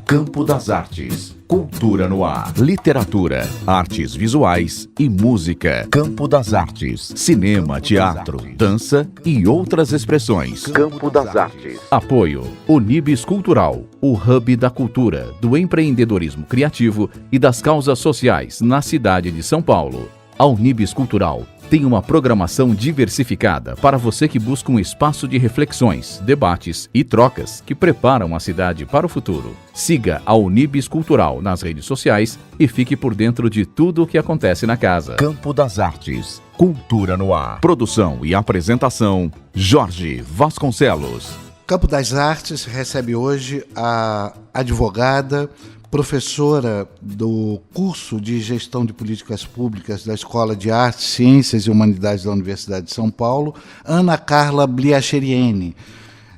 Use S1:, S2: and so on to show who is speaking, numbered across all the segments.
S1: Campo das Artes. Cultura no ar. Literatura, artes visuais e música. Campo das Artes. Cinema, teatro, dança e outras expressões. Campo das Artes. Apoio Unibis Cultural, o hub da cultura, do empreendedorismo criativo e das causas sociais na cidade de São Paulo. A Unibis Cultural tem uma programação diversificada para você que busca um espaço de reflexões, debates e trocas que preparam a cidade para o futuro. Siga a Unibis Cultural nas redes sociais e fique por dentro de tudo o que acontece na casa. Campo das Artes. Cultura no ar. Produção e apresentação, Jorge Vasconcelos.
S2: Campo das Artes recebe hoje a advogada, professora do curso de Gestão de Políticas Públicas da Escola de Artes, Ciências e Humanidades da Universidade de São Paulo, Ana Carla Bliacheriene.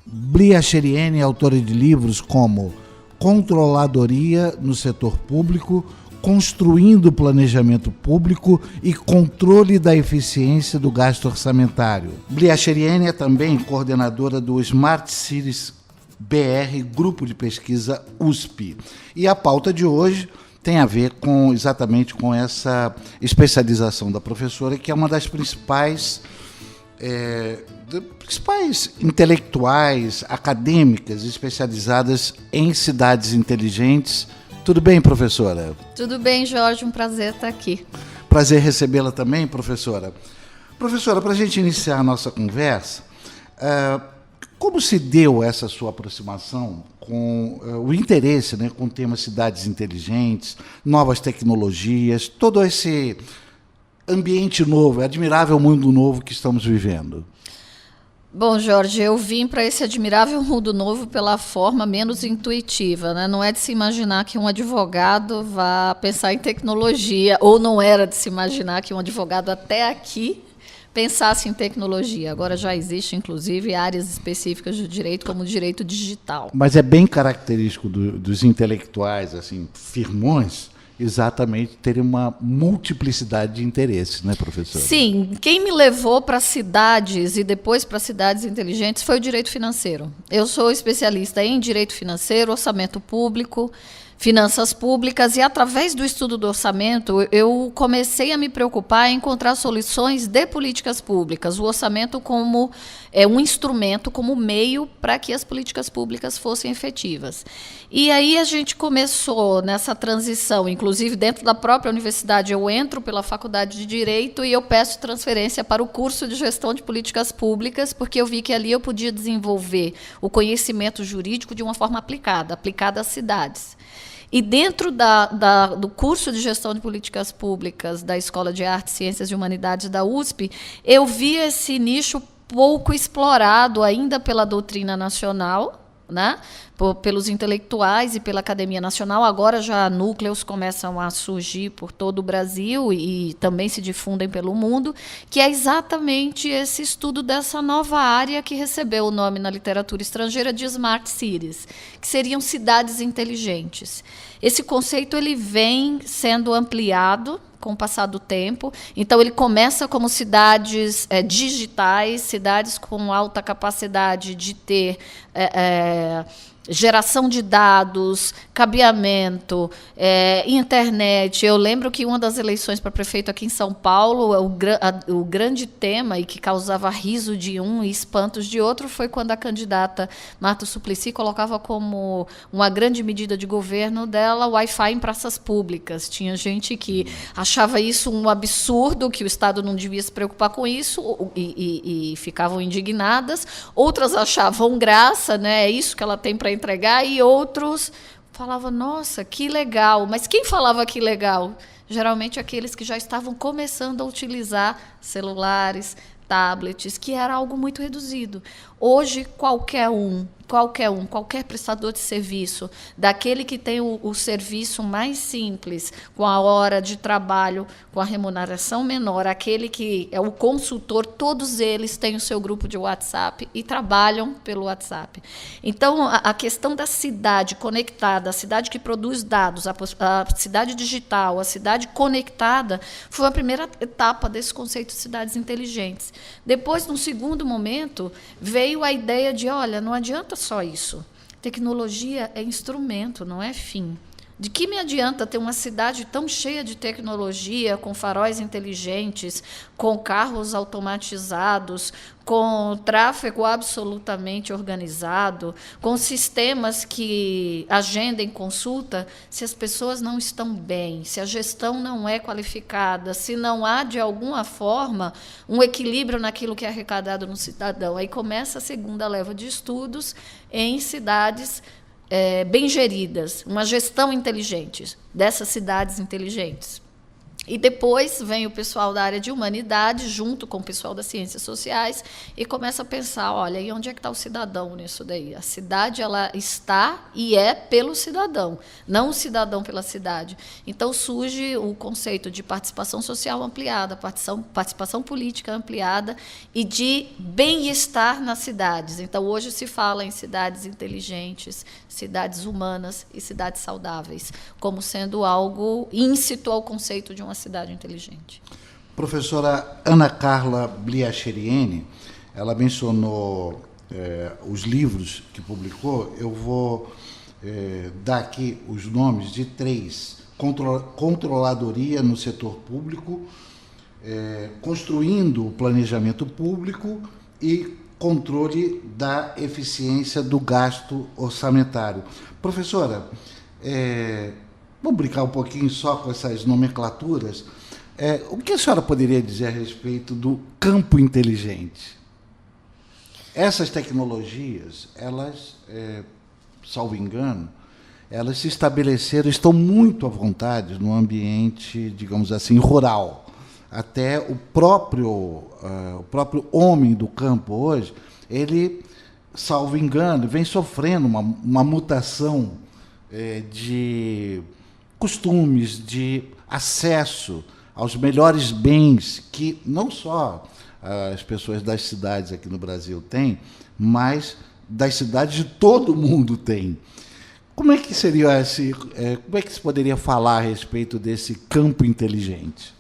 S2: Bliacheriene é autora de livros como Controladoria no Setor Público, Construindo o Planejamento Público e Controle da Eficiência do Gasto Orçamentário. Bliacheriene é também coordenadora do Smart Cities BR, Grupo de Pesquisa USP. E a pauta de hoje tem a ver exatamente com essa especialização da professora, que é uma das principais intelectuais, acadêmicas, especializadas em cidades inteligentes. Tudo bem, professora?
S3: Tudo bem, Jorge. Um prazer estar aqui.
S2: Prazer recebê-la também, professora. Professora, para a gente iniciar a nossa conversa, como se deu essa sua aproximação com o interesse, né, com o tema cidades inteligentes, novas tecnologias, todo esse ambiente novo, admirável mundo novo que estamos vivendo?
S3: Bom, Jorge, eu vim para esse admirável mundo novo pela forma menos intuitiva, né? Não é de se imaginar que um advogado vá pensar em tecnologia, ou não era de se imaginar que um advogado até aqui pensasse em tecnologia. Agora já existe, inclusive, áreas específicas do direito, como o direito digital.
S2: Mas é bem característico dos intelectuais, assim, firmões, exatamente terem uma multiplicidade de interesses, né, professora?
S3: Sim. Quem me levou para cidades e depois para cidades inteligentes foi o direito financeiro. Eu sou especialista em direito financeiro, orçamento público, finanças públicas, e através do estudo do orçamento eu comecei a me preocupar em encontrar soluções de políticas públicas, o orçamento como um instrumento, como meio para que as políticas públicas fossem efetivas. E aí a gente começou nessa transição, inclusive dentro da própria universidade, eu entro pela Faculdade de Direito e eu peço transferência para o curso de Gestão de Políticas Públicas, porque eu vi que ali eu podia desenvolver o conhecimento jurídico de uma forma aplicada às cidades. E dentro do curso de Gestão de Políticas Públicas da Escola de Artes, Ciências e Humanidades da USP, eu vi esse nicho pouco explorado ainda pela doutrina nacional, né? Pelos intelectuais e pela Academia Nacional. Agora já núcleos começam a surgir por todo o Brasil e também se difundem pelo mundo, que é exatamente esse estudo dessa nova área que recebeu o nome na literatura estrangeira de Smart Cities, que seriam cidades inteligentes. Esse conceito ele vem sendo ampliado com o passar do tempo. Então, ele começa como cidades digitais, cidades com alta capacidade de ter geração de dados, cabeamento, internet. Eu lembro que uma das eleições para prefeito aqui em São Paulo, o grande tema e que causava riso de um e espantos de outro foi quando a candidata Marta Suplicy colocava como uma grande medida de governo dela o Wi-Fi em praças públicas. Tinha gente que achava isso um absurdo, que o Estado não devia se preocupar com isso e ficavam indignadas. Outras achavam graça, né? É isso que ela tem para entregar, e outros falavam, nossa, que legal. Mas quem falava que legal? Geralmente aqueles que já estavam começando a utilizar celulares, tablets, que era algo muito reduzido. Hoje, qualquer prestador de serviço, daquele que tem o serviço mais simples, com a hora de trabalho, com a remuneração menor, aquele que é o consultor, todos eles têm o seu grupo de WhatsApp e trabalham pelo WhatsApp. Então, a questão da cidade conectada, a cidade que produz dados, a cidade digital, a cidade conectada, foi a primeira etapa desse conceito de cidades inteligentes. Depois, num segundo momento, veio a ideia de, olha, não adianta só isso. Tecnologia é instrumento, não é fim. De que me adianta ter uma cidade tão cheia de tecnologia, com faróis inteligentes, com carros automatizados, com tráfego absolutamente organizado, com sistemas que agendem consulta, se as pessoas não estão bem, se a gestão não é qualificada, se não há, de alguma forma, um equilíbrio naquilo que é arrecadado no cidadão? Aí começa a segunda leva de estudos em cidades bem geridas, uma gestão inteligente dessas cidades inteligentes. E depois vem o pessoal da área de humanidade, junto com o pessoal das ciências sociais, e começa a pensar, olha, e onde é que está o cidadão nisso daí? A cidade, ela está e é pelo cidadão, não o cidadão pela cidade. Então surge o conceito de participação social ampliada, participação política ampliada e de bem-estar nas cidades. Então hoje se fala em cidades inteligentes, cidades humanas e cidades saudáveis, como sendo algo íncito ao conceito de uma cidade inteligente.
S2: Professora Ana Carla Bliacheriene, ela mencionou os livros que publicou. Eu vou dar aqui os nomes de 3: Controladoria no Setor Público, Construindo o Planejamento Público e Controle da Eficiência do Gasto Orçamentário. Professora, vamos brincar um pouquinho só com essas nomenclaturas. O que a senhora poderia dizer a respeito do campo inteligente? Essas tecnologias, elas, salvo engano, elas se estabeleceram, estão muito à vontade no ambiente, digamos assim, rural. Até o próprio homem do campo hoje, ele, salvo engano, vem sofrendo uma mutação de costumes, de acesso aos melhores bens que não só as pessoas das cidades aqui no Brasil têm, mas das cidades de todo mundo tem. Como é que seria como é que se poderia falar a respeito desse campo inteligente?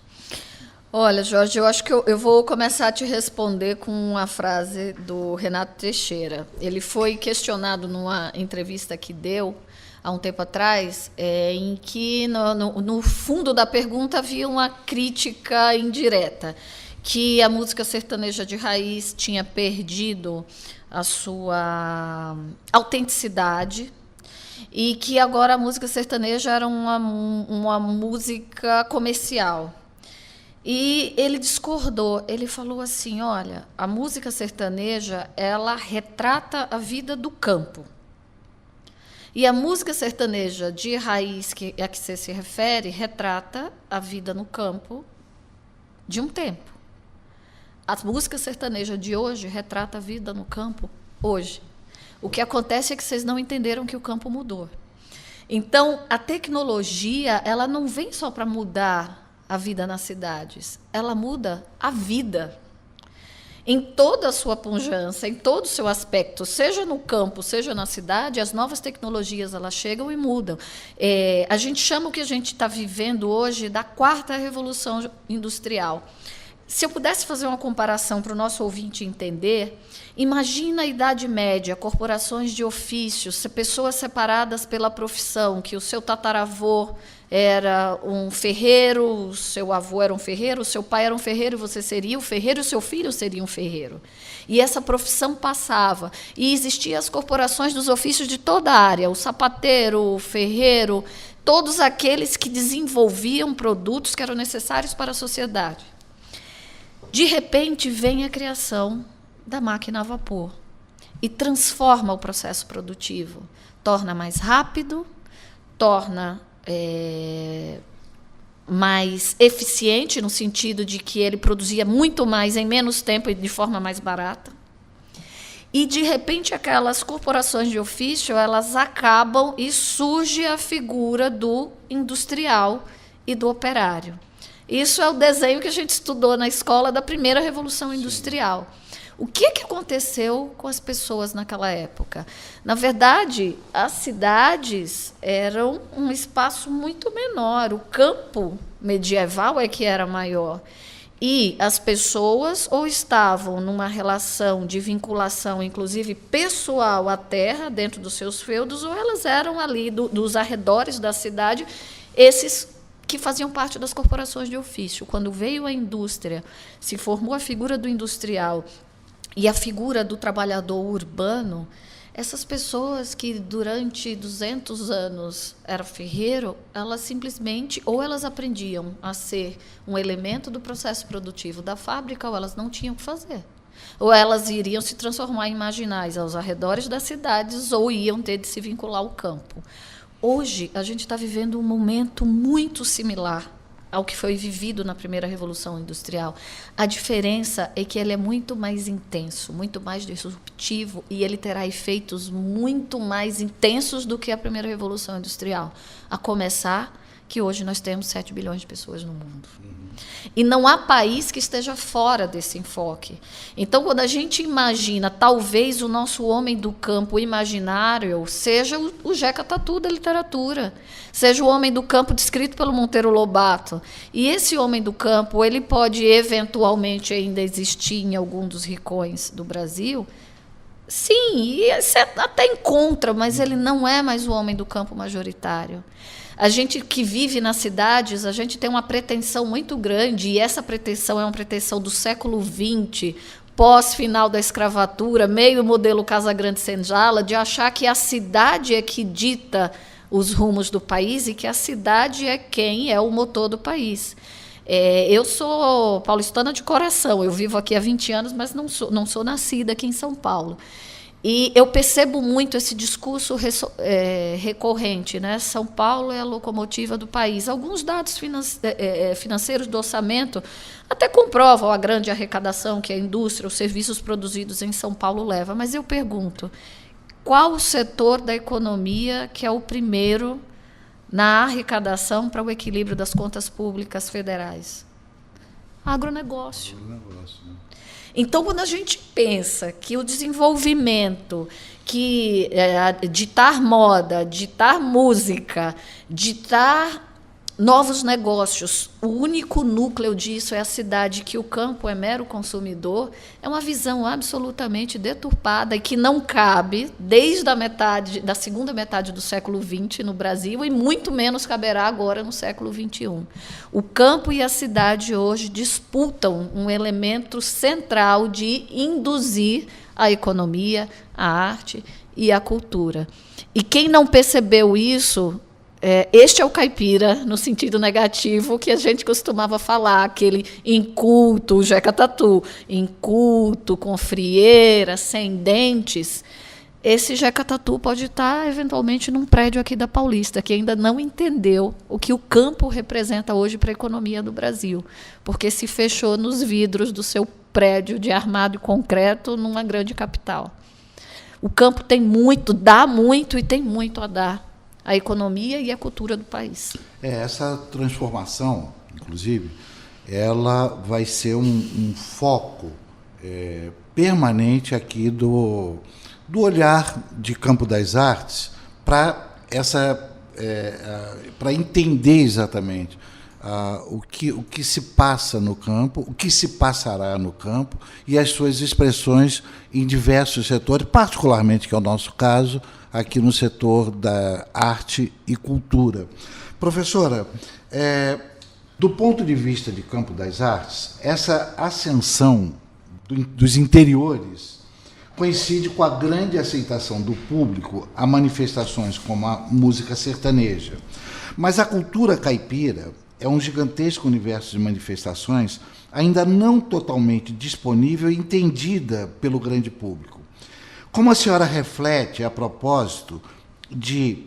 S3: Olha, Jorge, eu acho que eu vou começar a te responder com uma frase do Renato Teixeira. Ele foi questionado numa entrevista que deu há um tempo atrás, em que no fundo da pergunta havia uma crítica indireta, que a música sertaneja de raiz tinha perdido a sua autenticidade e que agora a música sertaneja era uma música comercial. E ele discordou, ele falou assim, olha, a música sertaneja, ela retrata a vida do campo. E a música sertaneja de raiz, a que você se refere, retrata a vida no campo de um tempo. A música sertaneja de hoje retrata a vida no campo hoje. O que acontece é que vocês não entenderam que o campo mudou. Então, a tecnologia, ela não vem só para mudar a vida nas cidades, ela muda a vida. Em toda a sua pujança, em todo o seu aspecto, seja no campo, seja na cidade, as novas tecnologias elas chegam e mudam. A gente chama o que a gente está vivendo hoje da 4ª Revolução Industrial. Se eu pudesse fazer uma comparação para o nosso ouvinte entender, imagina a Idade Média, corporações de ofícios, pessoas separadas pela profissão, que o seu tataravô era um ferreiro, o seu avô era um ferreiro, o seu pai era um ferreiro, você seria o ferreiro, e o seu filho seria um ferreiro. E essa profissão passava. E existiam as corporações dos ofícios de toda a área, o sapateiro, o ferreiro, todos aqueles que desenvolviam produtos que eram necessários para a sociedade. De repente, vem a criação da máquina a vapor e transforma o processo produtivo. Torna mais rápido, torna mais eficiente, no sentido de que ele produzia muito mais em menos tempo e de forma mais barata. E, de repente, aquelas corporações de ofício, elas acabam e surge a figura do industrial e do operário. Isso é o desenho que a gente estudou na escola da primeira Revolução Industrial. O que aconteceu com as pessoas naquela época? Na verdade, as cidades eram um espaço muito menor. O campo medieval é que era maior. E as pessoas ou estavam numa relação de vinculação, inclusive pessoal, à terra, dentro dos seus feudos, ou elas eram ali dos arredores da cidade, esses que faziam parte das corporações de ofício. Quando veio a indústria, se formou a figura do industrial e a figura do trabalhador urbano, essas pessoas que durante 200 anos eram ferreiro, elas simplesmente, ou elas aprendiam a ser um elemento do processo produtivo da fábrica, ou elas não tinham o que fazer. Ou elas iriam se transformar em marginais aos arredores das cidades, ou iam ter de se vincular ao campo. Hoje, a gente está vivendo um momento muito similar ao que foi vivido na primeira Revolução Industrial. A diferença é que ele é muito mais intenso, muito mais disruptivo, e ele terá efeitos muito mais intensos do que a primeira Revolução Industrial. A começar que hoje nós temos 7 bilhões de pessoas no mundo. E não há país que esteja fora desse enfoque. Então, quando a gente imagina, talvez o nosso homem do campo imaginário seja o Jeca Tatu da literatura, seja o homem do campo descrito pelo Monteiro Lobato. E esse homem do campo, ele pode eventualmente ainda existir em algum dos rincões do Brasil. Sim, e você até encontra, mas ele não é mais o homem do campo majoritário. A gente que vive nas cidades, a gente tem uma pretensão muito grande, e essa pretensão é uma pretensão do século XX, pós-final da escravatura, meio modelo Casagrande-Senzala, de achar que a cidade é que dita os rumos do país e que a cidade é quem é o motor do país. Eu sou paulistana de coração, eu vivo aqui há 20 anos, mas não sou nascida aqui em São Paulo. E eu percebo muito esse discurso recorrente, né? São Paulo é a locomotiva do país. Alguns dados financeiros do orçamento até comprovam a grande arrecadação que a indústria, os serviços produzidos em São Paulo leva. Mas eu pergunto, qual o setor da economia que é o primeiro na arrecadação para o equilíbrio das contas públicas federais? Agronegócio. Agronegócio, né? Então, quando a gente pensa que o desenvolvimento, que ditar moda, ditar música, ditar novos negócios, o único núcleo disso é a cidade, que o campo é mero consumidor, é uma visão absolutamente deturpada e que não cabe desde da segunda metade do século XX no Brasil, e muito menos caberá agora no século XXI. O campo e a cidade hoje disputam um elemento central de induzir a economia, a arte e a cultura. E quem não percebeu isso, este é o caipira, no sentido negativo, que a gente costumava falar, aquele inculto, o Jeca Tatu, inculto, com frieira, sem dentes. Esse Jeca Tatu pode estar, eventualmente, num prédio aqui da Paulista, que ainda não entendeu o que o campo representa hoje para a economia do Brasil, porque se fechou nos vidros do seu prédio de armado e concreto numa grande capital. O campo tem muito, dá muito e tem muito a dar a economia e a cultura do país.
S2: Essa transformação, inclusive, ela vai ser um foco permanente aqui do olhar de Campo das Artes para entender exatamente o que se passa no campo, o que se passará no campo e as suas expressões em diversos setores, particularmente, que é o nosso caso, aqui no setor da arte e cultura. Professora, do ponto de vista de Campo das Artes, essa ascensão dos interiores coincide com a grande aceitação do público a manifestações como a música sertaneja. Mas a cultura caipira é um gigantesco universo de manifestações ainda não totalmente disponível e entendida pelo grande público. Como a senhora reflete, a propósito de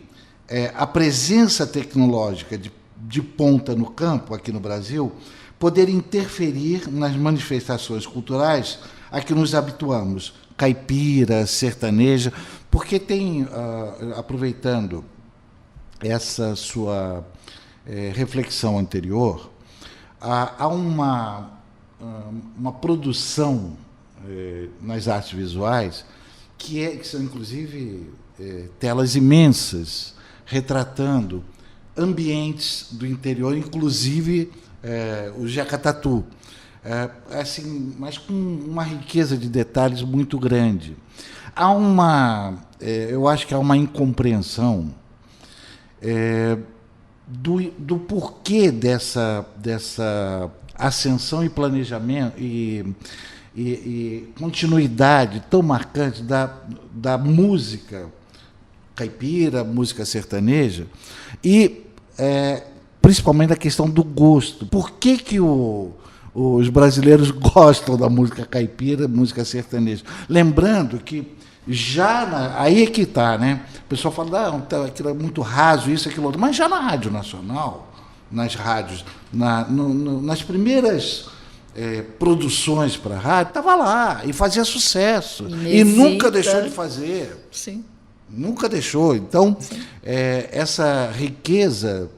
S2: a presença tecnológica de ponta no campo, aqui no Brasil, poder interferir nas manifestações culturais a que nos habituamos, caipira, sertaneja, porque tem, aproveitando essa sua reflexão anterior, há uma produção nas artes visuais que são, inclusive, telas imensas, retratando ambientes do interior, inclusive o Jeca Tatu. assim, mas com uma riqueza de detalhes muito grande. Eu acho que há uma incompreensão do porquê dessa ascensão e planejamento e continuidade tão marcante da música caipira, música sertaneja, e principalmente a questão do gosto. Por que os brasileiros gostam da música caipira, música sertaneja? Lembrando que aí é que está, né? O pessoal fala, aquilo é muito raso, isso, aquilo outro. Mas já na Rádio Nacional, nas rádios, nas primeiras produções para a rádio, estava lá e fazia sucesso. E nunca deixou de fazer.
S3: Sim.
S2: Nunca deixou. Então, essa riqueza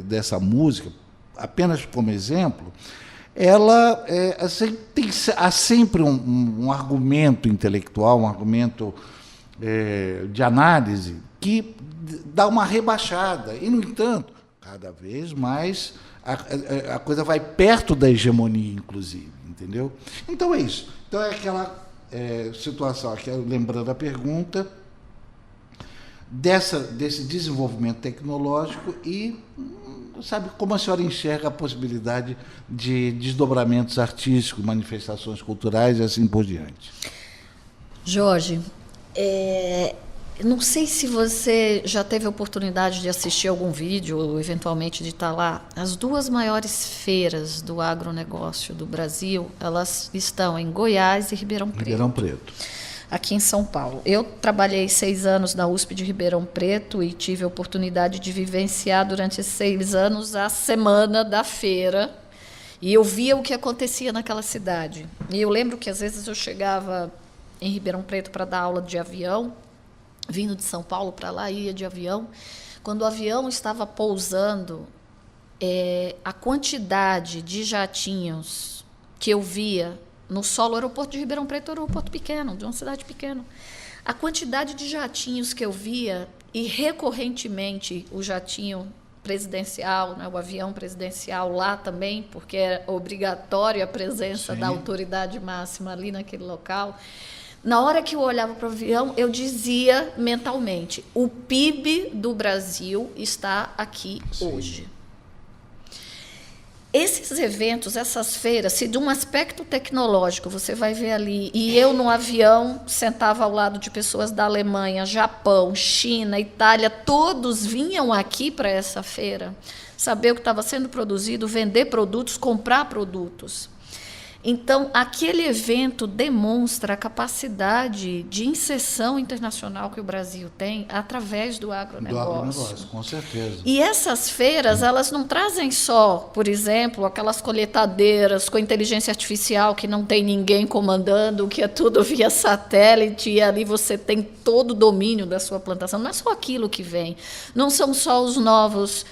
S2: dessa música, apenas como exemplo, ela há sempre um argumento intelectual, um argumento de análise que dá uma rebaixada. E, no entanto, cada vez mais a coisa vai perto da hegemonia, inclusive, entendeu? Então é isso. Então é aquela situação, aqui, lembrando a pergunta, desse desenvolvimento tecnológico e, sabe, como a senhora enxerga a possibilidade de desdobramentos artísticos, manifestações culturais e assim por diante?
S3: Jorge, não sei se você já teve a oportunidade de assistir algum vídeo ou eventualmente de estar lá. As duas maiores feiras do agronegócio do Brasil, elas estão em Goiás e Ribeirão Preto.
S2: Ribeirão Preto.
S3: Aqui em São Paulo. Eu trabalhei 6 anos na USP de Ribeirão Preto e tive a oportunidade de vivenciar durante esses 6 anos a semana da feira. E eu via o que acontecia naquela cidade. E eu lembro que às vezes eu chegava em Ribeirão Preto para dar aula de avião, vindo de São Paulo para lá, ia de avião. Quando o avião estava pousando, a quantidade de jatinhos que eu via no solo, o aeroporto de Ribeirão Preto era um aeroporto pequeno, de uma cidade pequena. A quantidade de jatinhos que eu via, e recorrentemente o jatinho presidencial, né, o avião presidencial lá também, porque era obrigatório a presença da autoridade máxima ali naquele local. Na hora que eu olhava para o avião, eu dizia mentalmente, o PIB do Brasil está aqui hoje. Esses eventos, essas feiras, se de um aspecto tecnológico você vai ver ali, e eu no avião sentava ao lado de pessoas da Alemanha, Japão, China, Itália, todos vinham aqui para essa feira, saber o que estava sendo produzido, vender produtos, comprar produtos. Então, aquele evento demonstra a capacidade de inserção internacional que o Brasil tem através do agronegócio.
S2: Do agronegócio, com certeza.
S3: E essas feiras, elas não trazem só, por exemplo, aquelas colheitadeiras com inteligência artificial que não tem ninguém comandando, que é tudo via satélite, e ali você tem todo o domínio da sua plantação. Não é só aquilo que vem. Não são só os novos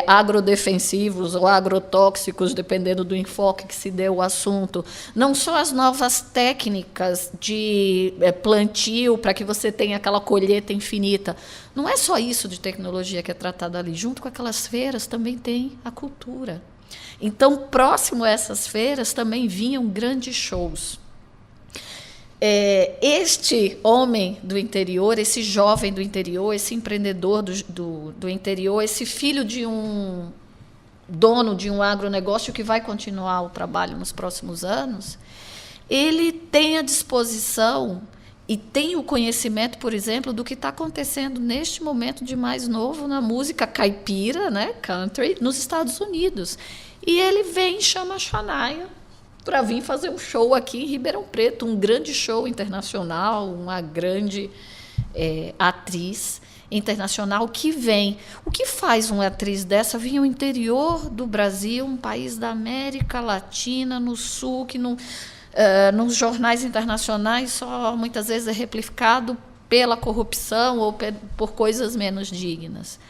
S3: agrodefensivos ou agrotóxicos, dependendo do enfoque que se deu ao assunto. Não só as novas técnicas de plantio para que você tenha aquela colheita infinita. Não é só isso de tecnologia que é tratado ali. Junto com aquelas feiras também tem a cultura. Então, próximo a essas feiras também vinham grandes shows. Este homem do interior, esse jovem do interior, esse empreendedor do interior, esse filho de um dono de um agronegócio que vai continuar o trabalho nos próximos anos, ele tem a disposição e tem o conhecimento, por exemplo, do que está acontecendo neste momento de mais novo na música caipira, né, country, nos Estados Unidos. E ele vem e chama a Shania para vir fazer um show aqui em Ribeirão Preto, um grande show internacional, uma grande atriz internacional que vem. O que faz uma atriz dessa vir ao interior do Brasil, um país da América Latina, no Sul, que nos jornais internacionais só muitas vezes é replicado pela corrupção ou por coisas menos dignas?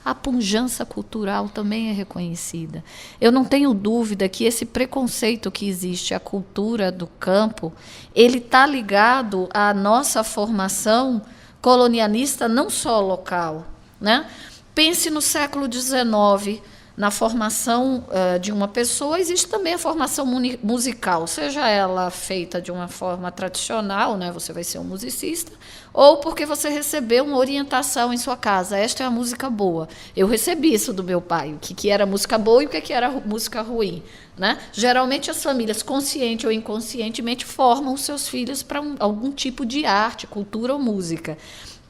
S3: A pujança cultural também é reconhecida. Eu não tenho dúvida que esse preconceito que existe à cultura do campo, ele está ligado à nossa formação colonialista, não só local, né? Pense no século XIX, na formação de uma pessoa, existe também a formação musical, seja ela feita de uma forma tradicional, né, você vai ser um musicista, ou porque você recebeu uma orientação em sua casa. Esta é a música boa. Eu recebi isso do meu pai, o que era música boa e o que era música ruim. Né? Geralmente as famílias, consciente ou inconscientemente, formam os seus filhos para algum tipo de arte, cultura ou música.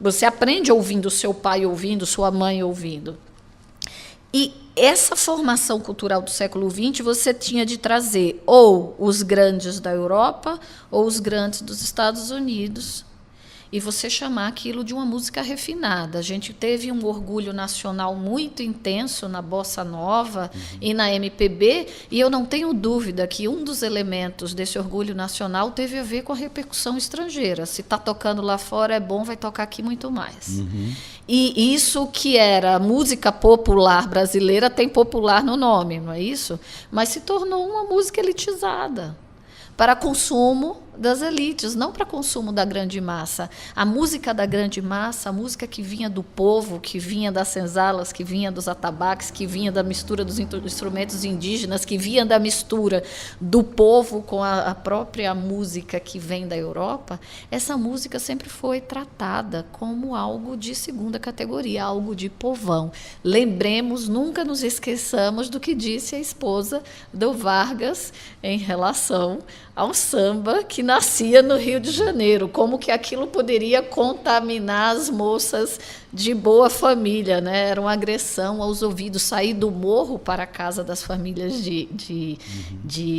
S3: Você aprende ouvindo seu pai ouvindo, sua mãe ouvindo. E essa formação cultural do século XX você tinha de trazer ou os grandes da Europa ou os grandes dos Estados Unidos e você chamar aquilo de uma música refinada. A gente teve um orgulho nacional muito intenso na bossa nova e na MPB, e eu não tenho dúvida que um dos elementos desse orgulho nacional teve a ver com a repercussão estrangeira. Se está tocando lá fora é bom, vai tocar aqui muito mais. E isso que era música popular brasileira tem popular no nome, não é isso? Mas se tornou uma música elitizada para consumo das elites, não para consumo da grande massa. A música da grande massa, a música que vinha do povo, que vinha das senzalas, que vinha dos atabaques, que vinha da mistura dos instrumentos indígenas, que vinha da mistura do povo com a própria música que vem da Europa, essa música sempre foi tratada como algo de segunda categoria, algo de povão. Lembremos, nunca nos esqueçamos do que disse a esposa do Vargas em relação ao samba que nascia no Rio de Janeiro, como que aquilo poderia contaminar as moças de boa família, né? Era uma agressão aos ouvidos. Sair do morro para a casa das famílias de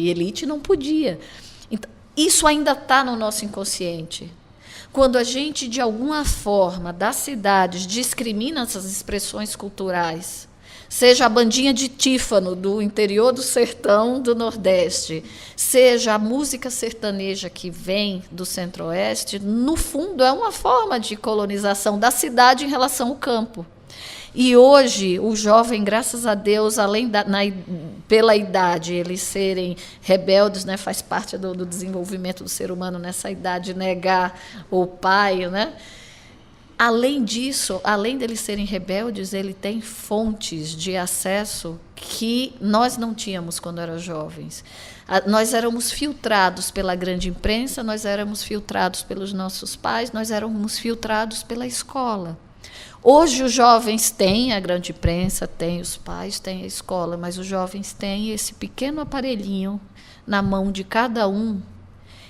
S3: elite não podia. Então, isso ainda está no nosso inconsciente. Quando a gente, de alguma forma, das cidades, discrimina essas expressões culturais, seja a bandinha de tífano do interior do sertão do Nordeste, seja a música sertaneja que vem do Centro-Oeste, no fundo é uma forma de colonização da cidade em relação ao campo. E hoje o jovem, graças a Deus, além pela idade, eles serem rebeldes, né, faz parte do desenvolvimento do ser humano nessa idade, negar o pai, né? Além disso, além deles serem rebeldes, ele tem fontes de acesso que nós não tínhamos quando éramos jovens. Nós éramos filtrados pela grande imprensa, nós éramos filtrados pelos nossos pais, nós éramos filtrados pela escola. Hoje os jovens têm a grande imprensa, têm os pais, têm a escola, mas os jovens têm esse pequeno aparelhinho na mão de cada um,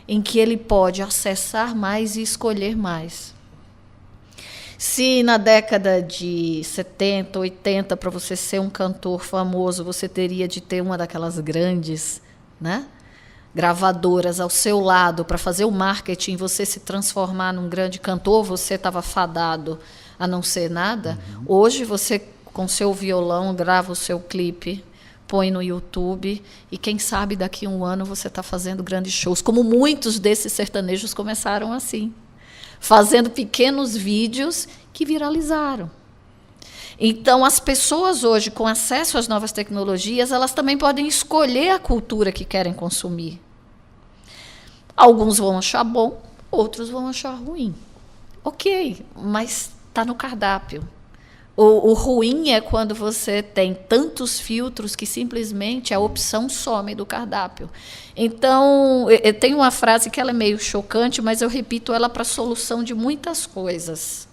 S3: em que ele pode acessar mais e escolher mais. Se na década de 70, 80, para você ser um cantor famoso, você teria de ter uma daquelas grandes, né, gravadoras ao seu lado para fazer o marketing, você se transformar num grande cantor, você estava fadado a não ser nada. Hoje você, com seu violão, grava o seu clipe, põe no YouTube e quem sabe daqui a um ano você está fazendo grandes shows, como muitos desses sertanejos começaram assim, fazendo pequenos vídeos que viralizaram. Então, as pessoas hoje, com acesso às novas tecnologias, elas também podem escolher a cultura que querem consumir. Alguns vão achar bom, outros vão achar ruim. Ok, mas está no cardápio. O ruim é quando você tem tantos filtros que simplesmente a opção some do cardápio. Então, eu tenho uma frase que ela é meio chocante, mas eu repito ela para a solução de muitas coisas.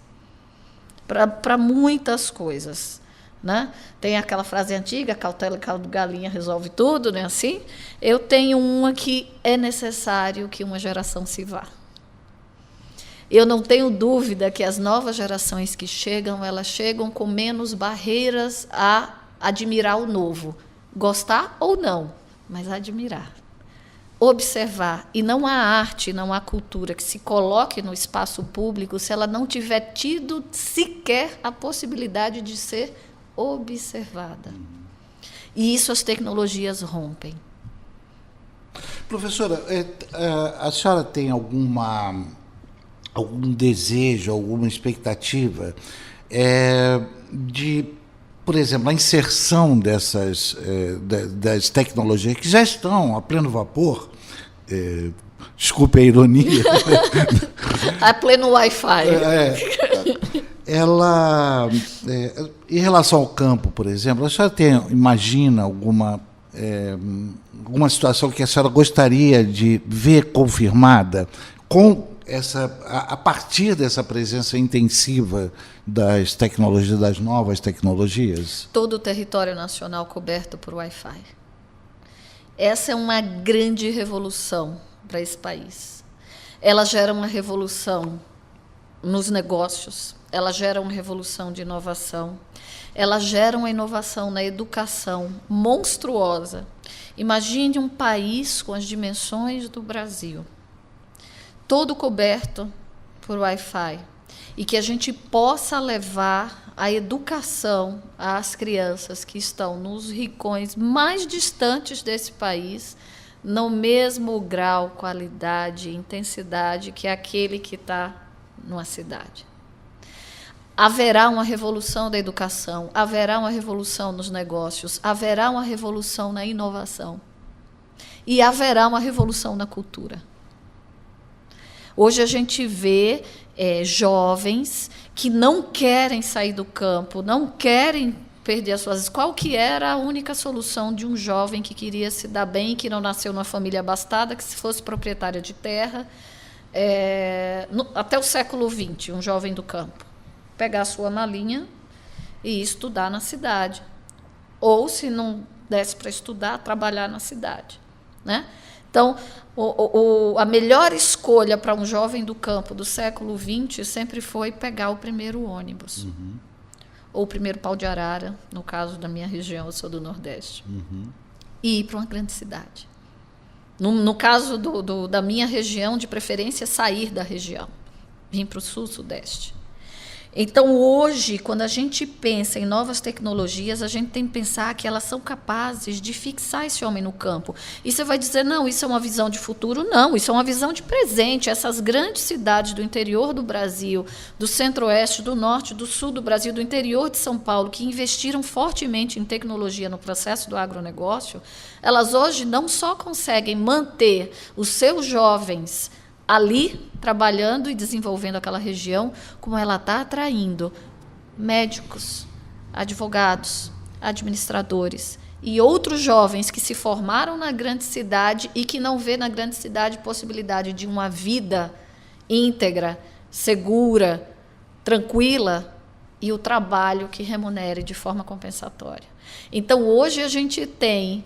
S3: Para muitas coisas. Né? Tem aquela frase antiga, cautela e caldo de galinha resolve tudo, não é assim? Eu tenho uma que é necessário que uma geração se vá. Eu não tenho dúvida que as novas gerações que chegam, elas chegam com menos barreiras a admirar o novo. Gostar ou não, mas admirar. Observar. E não há arte, não há cultura que se coloque no espaço público se ela não tiver tido sequer a possibilidade de ser observada. E isso as tecnologias rompem.
S2: Professora, a senhora tem algum desejo, alguma expectativa de, por exemplo, a inserção dessas das tecnologias que já estão a pleno vapor, desculpe a ironia,
S3: a pleno Wi-Fi.
S2: Em relação ao campo, por exemplo, a senhora imagina alguma situação que a senhora gostaria de ver confirmada a partir dessa presença intensiva das tecnologias, das novas tecnologias?
S3: Todo o território nacional coberto por Wi-Fi. Essa é uma grande revolução para esse país. Ela gera uma revolução nos negócios, ela gera uma revolução de inovação, ela gera uma inovação na educação monstruosa. Imagine um país com as dimensões do Brasil, todo coberto por Wi-Fi, e que a gente possa levar a educação às crianças que estão nos rincões mais distantes desse país, no mesmo grau, qualidade e intensidade que aquele que está numa cidade. Haverá uma revolução da educação, haverá uma revolução nos negócios, haverá uma revolução na inovação e haverá uma revolução na cultura. Hoje a gente vê jovens que não querem sair do campo, não querem perder as suas... Qual que era a única solução de um jovem que queria se dar bem, que não nasceu numa família abastada, que se fosse proprietária de terra, até o século XX, um jovem do campo? Pegar a sua malinha e estudar na cidade. Ou, se não desse para estudar, trabalhar na cidade, né? Então, a melhor escolha para um jovem do campo do século XX sempre foi pegar o primeiro ônibus. Uhum. Ou o primeiro pau de arara, no caso da minha região, eu sou do Nordeste. Uhum. E ir para uma grande cidade. No caso da minha região, de preferência, sair da região. Vim para o Sul, Sudeste. Então, hoje, quando a gente pensa em novas tecnologias, a gente tem que pensar que elas são capazes de fixar esse homem no campo. E você vai dizer, não, isso é uma visão de futuro? Não, isso é uma visão de presente. Essas grandes cidades do interior do Brasil, do centro-oeste, do norte, do sul do Brasil, do interior de São Paulo, que investiram fortemente em tecnologia no processo do agronegócio, elas hoje não só conseguem manter os seus jovens ali, trabalhando e desenvolvendo aquela região, como ela está atraindo médicos, advogados, administradores e outros jovens que se formaram na grande cidade e que não vê na grande cidade possibilidade de uma vida íntegra, segura, tranquila e o trabalho que remunere de forma compensatória. Então, hoje a gente tem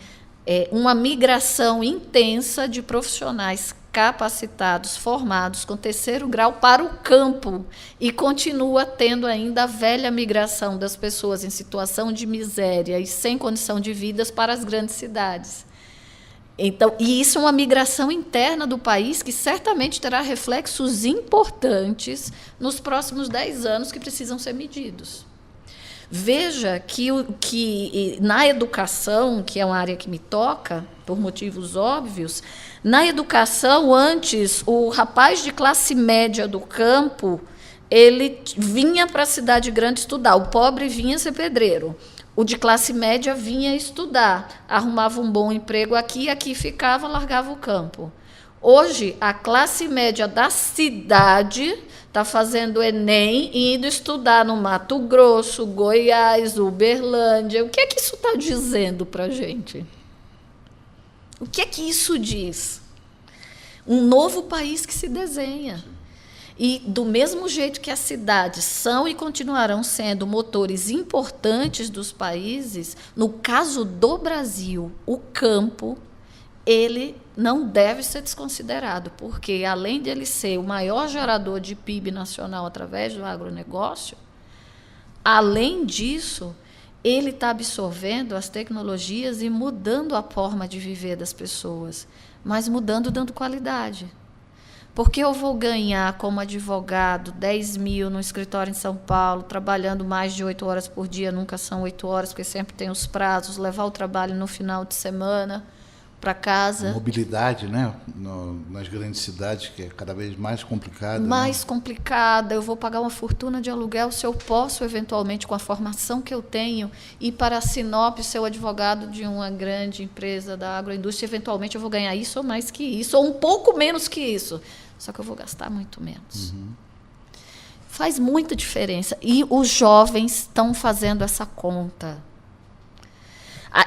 S3: uma migração intensa de profissionais capacitados, formados com terceiro grau para o campo, e continua tendo ainda a velha migração das pessoas em situação de miséria e sem condição de vidas para as grandes cidades. Então, e isso é uma migração interna do país que certamente terá reflexos importantes nos próximos 10 anos que precisam ser medidos. Veja que na educação, que é uma área que me toca, por motivos óbvios, na educação, antes, o rapaz de classe média do campo, ele vinha para a cidade grande estudar, o pobre vinha ser pedreiro, o de classe média vinha estudar, arrumava um bom emprego aqui ficava, largava o campo. Hoje, a classe média da cidade está fazendo Enem e indo estudar no Mato Grosso, Goiás, Uberlândia. O que é que isso está dizendo para a gente? O que é que isso diz? Um novo país que se desenha. E, do mesmo jeito que as cidades são e continuarão sendo motores importantes dos países, no caso do Brasil, o campo, ele não deve ser desconsiderado, porque, além de ele ser o maior gerador de PIB nacional através do agronegócio, além disso, ele está absorvendo as tecnologias e mudando a forma de viver das pessoas, mas mudando, dando qualidade. Porque eu vou ganhar como advogado 10 mil no escritório em São Paulo, trabalhando mais de 8 horas por dia, nunca são 8 horas, porque sempre tem os prazos, levar o trabalho no final de semana para casa.
S2: A mobilidade, né? Nas grandes cidades, que é cada vez mais complicada.
S3: Mais complicada. Eu vou pagar uma fortuna de aluguel se eu posso, eventualmente, com a formação que eu tenho, ir para Sinop, ser o advogado de uma grande empresa da agroindústria. Eventualmente, eu vou ganhar isso ou mais que isso, ou um pouco menos que isso. Só que eu vou gastar muito menos. Uhum. Faz muita diferença. E os jovens estão fazendo essa conta.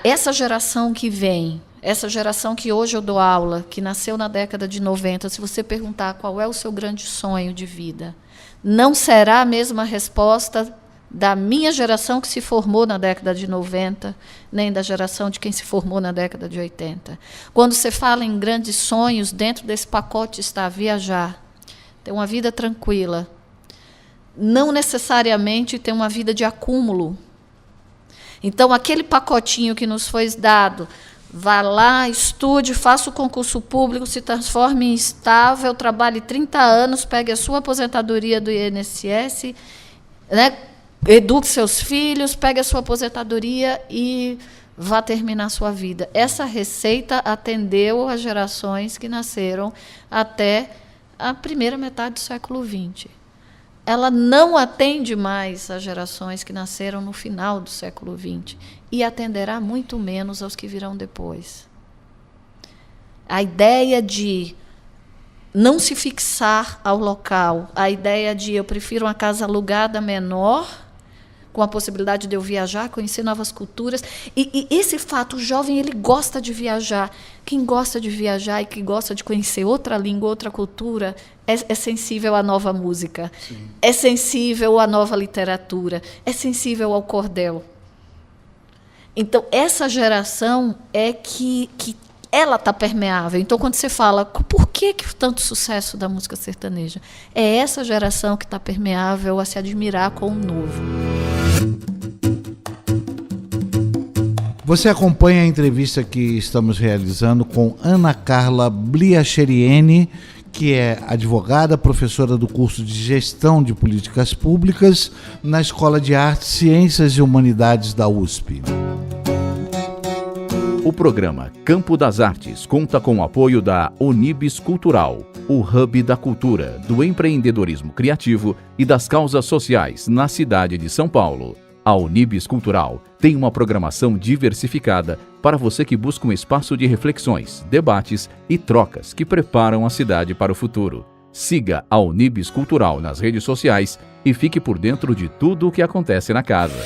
S3: Essa geração que vem, essa geração que hoje eu dou aula, que nasceu na década de 90, se você perguntar qual é o seu grande sonho de vida, não será a mesma resposta da minha geração que se formou na década de 90, nem da geração de quem se formou na década de 80. Quando você fala em grandes sonhos, dentro desse pacote está viajar, ter uma vida tranquila, não necessariamente ter uma vida de acúmulo. Então, aquele pacotinho que nos foi dado, vá lá, estude, faça o concurso público, se transforme em estável, trabalhe 30 anos, pegue a sua aposentadoria do INSS, né, eduque seus filhos, pegue a sua aposentadoria e vá terminar a sua vida. Essa receita atendeu as gerações que nasceram até a primeira metade do século XX. Ela não atende mais as gerações que nasceram no final do século XX e atenderá muito menos aos que virão depois. A ideia de não se fixar ao local, a ideia de eu prefiro uma casa alugada menor, com a possibilidade de eu viajar, conhecer novas culturas. E esse fato, o jovem, ele gosta de viajar. Quem gosta de viajar e que gosta de conhecer outra língua, outra cultura, é sensível à nova música. Sim. É sensível à nova literatura, é sensível ao cordel. Então, essa geração é que ela está permeável. Então, quando você fala, por que tanto sucesso da música sertaneja? É essa geração que está permeável a se admirar com o novo.
S2: Você acompanha a entrevista que estamos realizando com Ana Carla Bliacheriene, que é advogada, professora do curso de Gestão de Políticas Públicas na Escola de Artes, Ciências e Humanidades da USP.
S1: O programa Campo das Artes conta com o apoio da Unibis Cultural, o hub da cultura, do empreendedorismo criativo e das causas sociais na cidade de São Paulo. A Unibis Cultural tem uma programação diversificada para você que busca um espaço de reflexões, debates e trocas que preparam a cidade para o futuro. Siga a Unibis Cultural nas redes sociais e fique por dentro de tudo o que acontece na casa.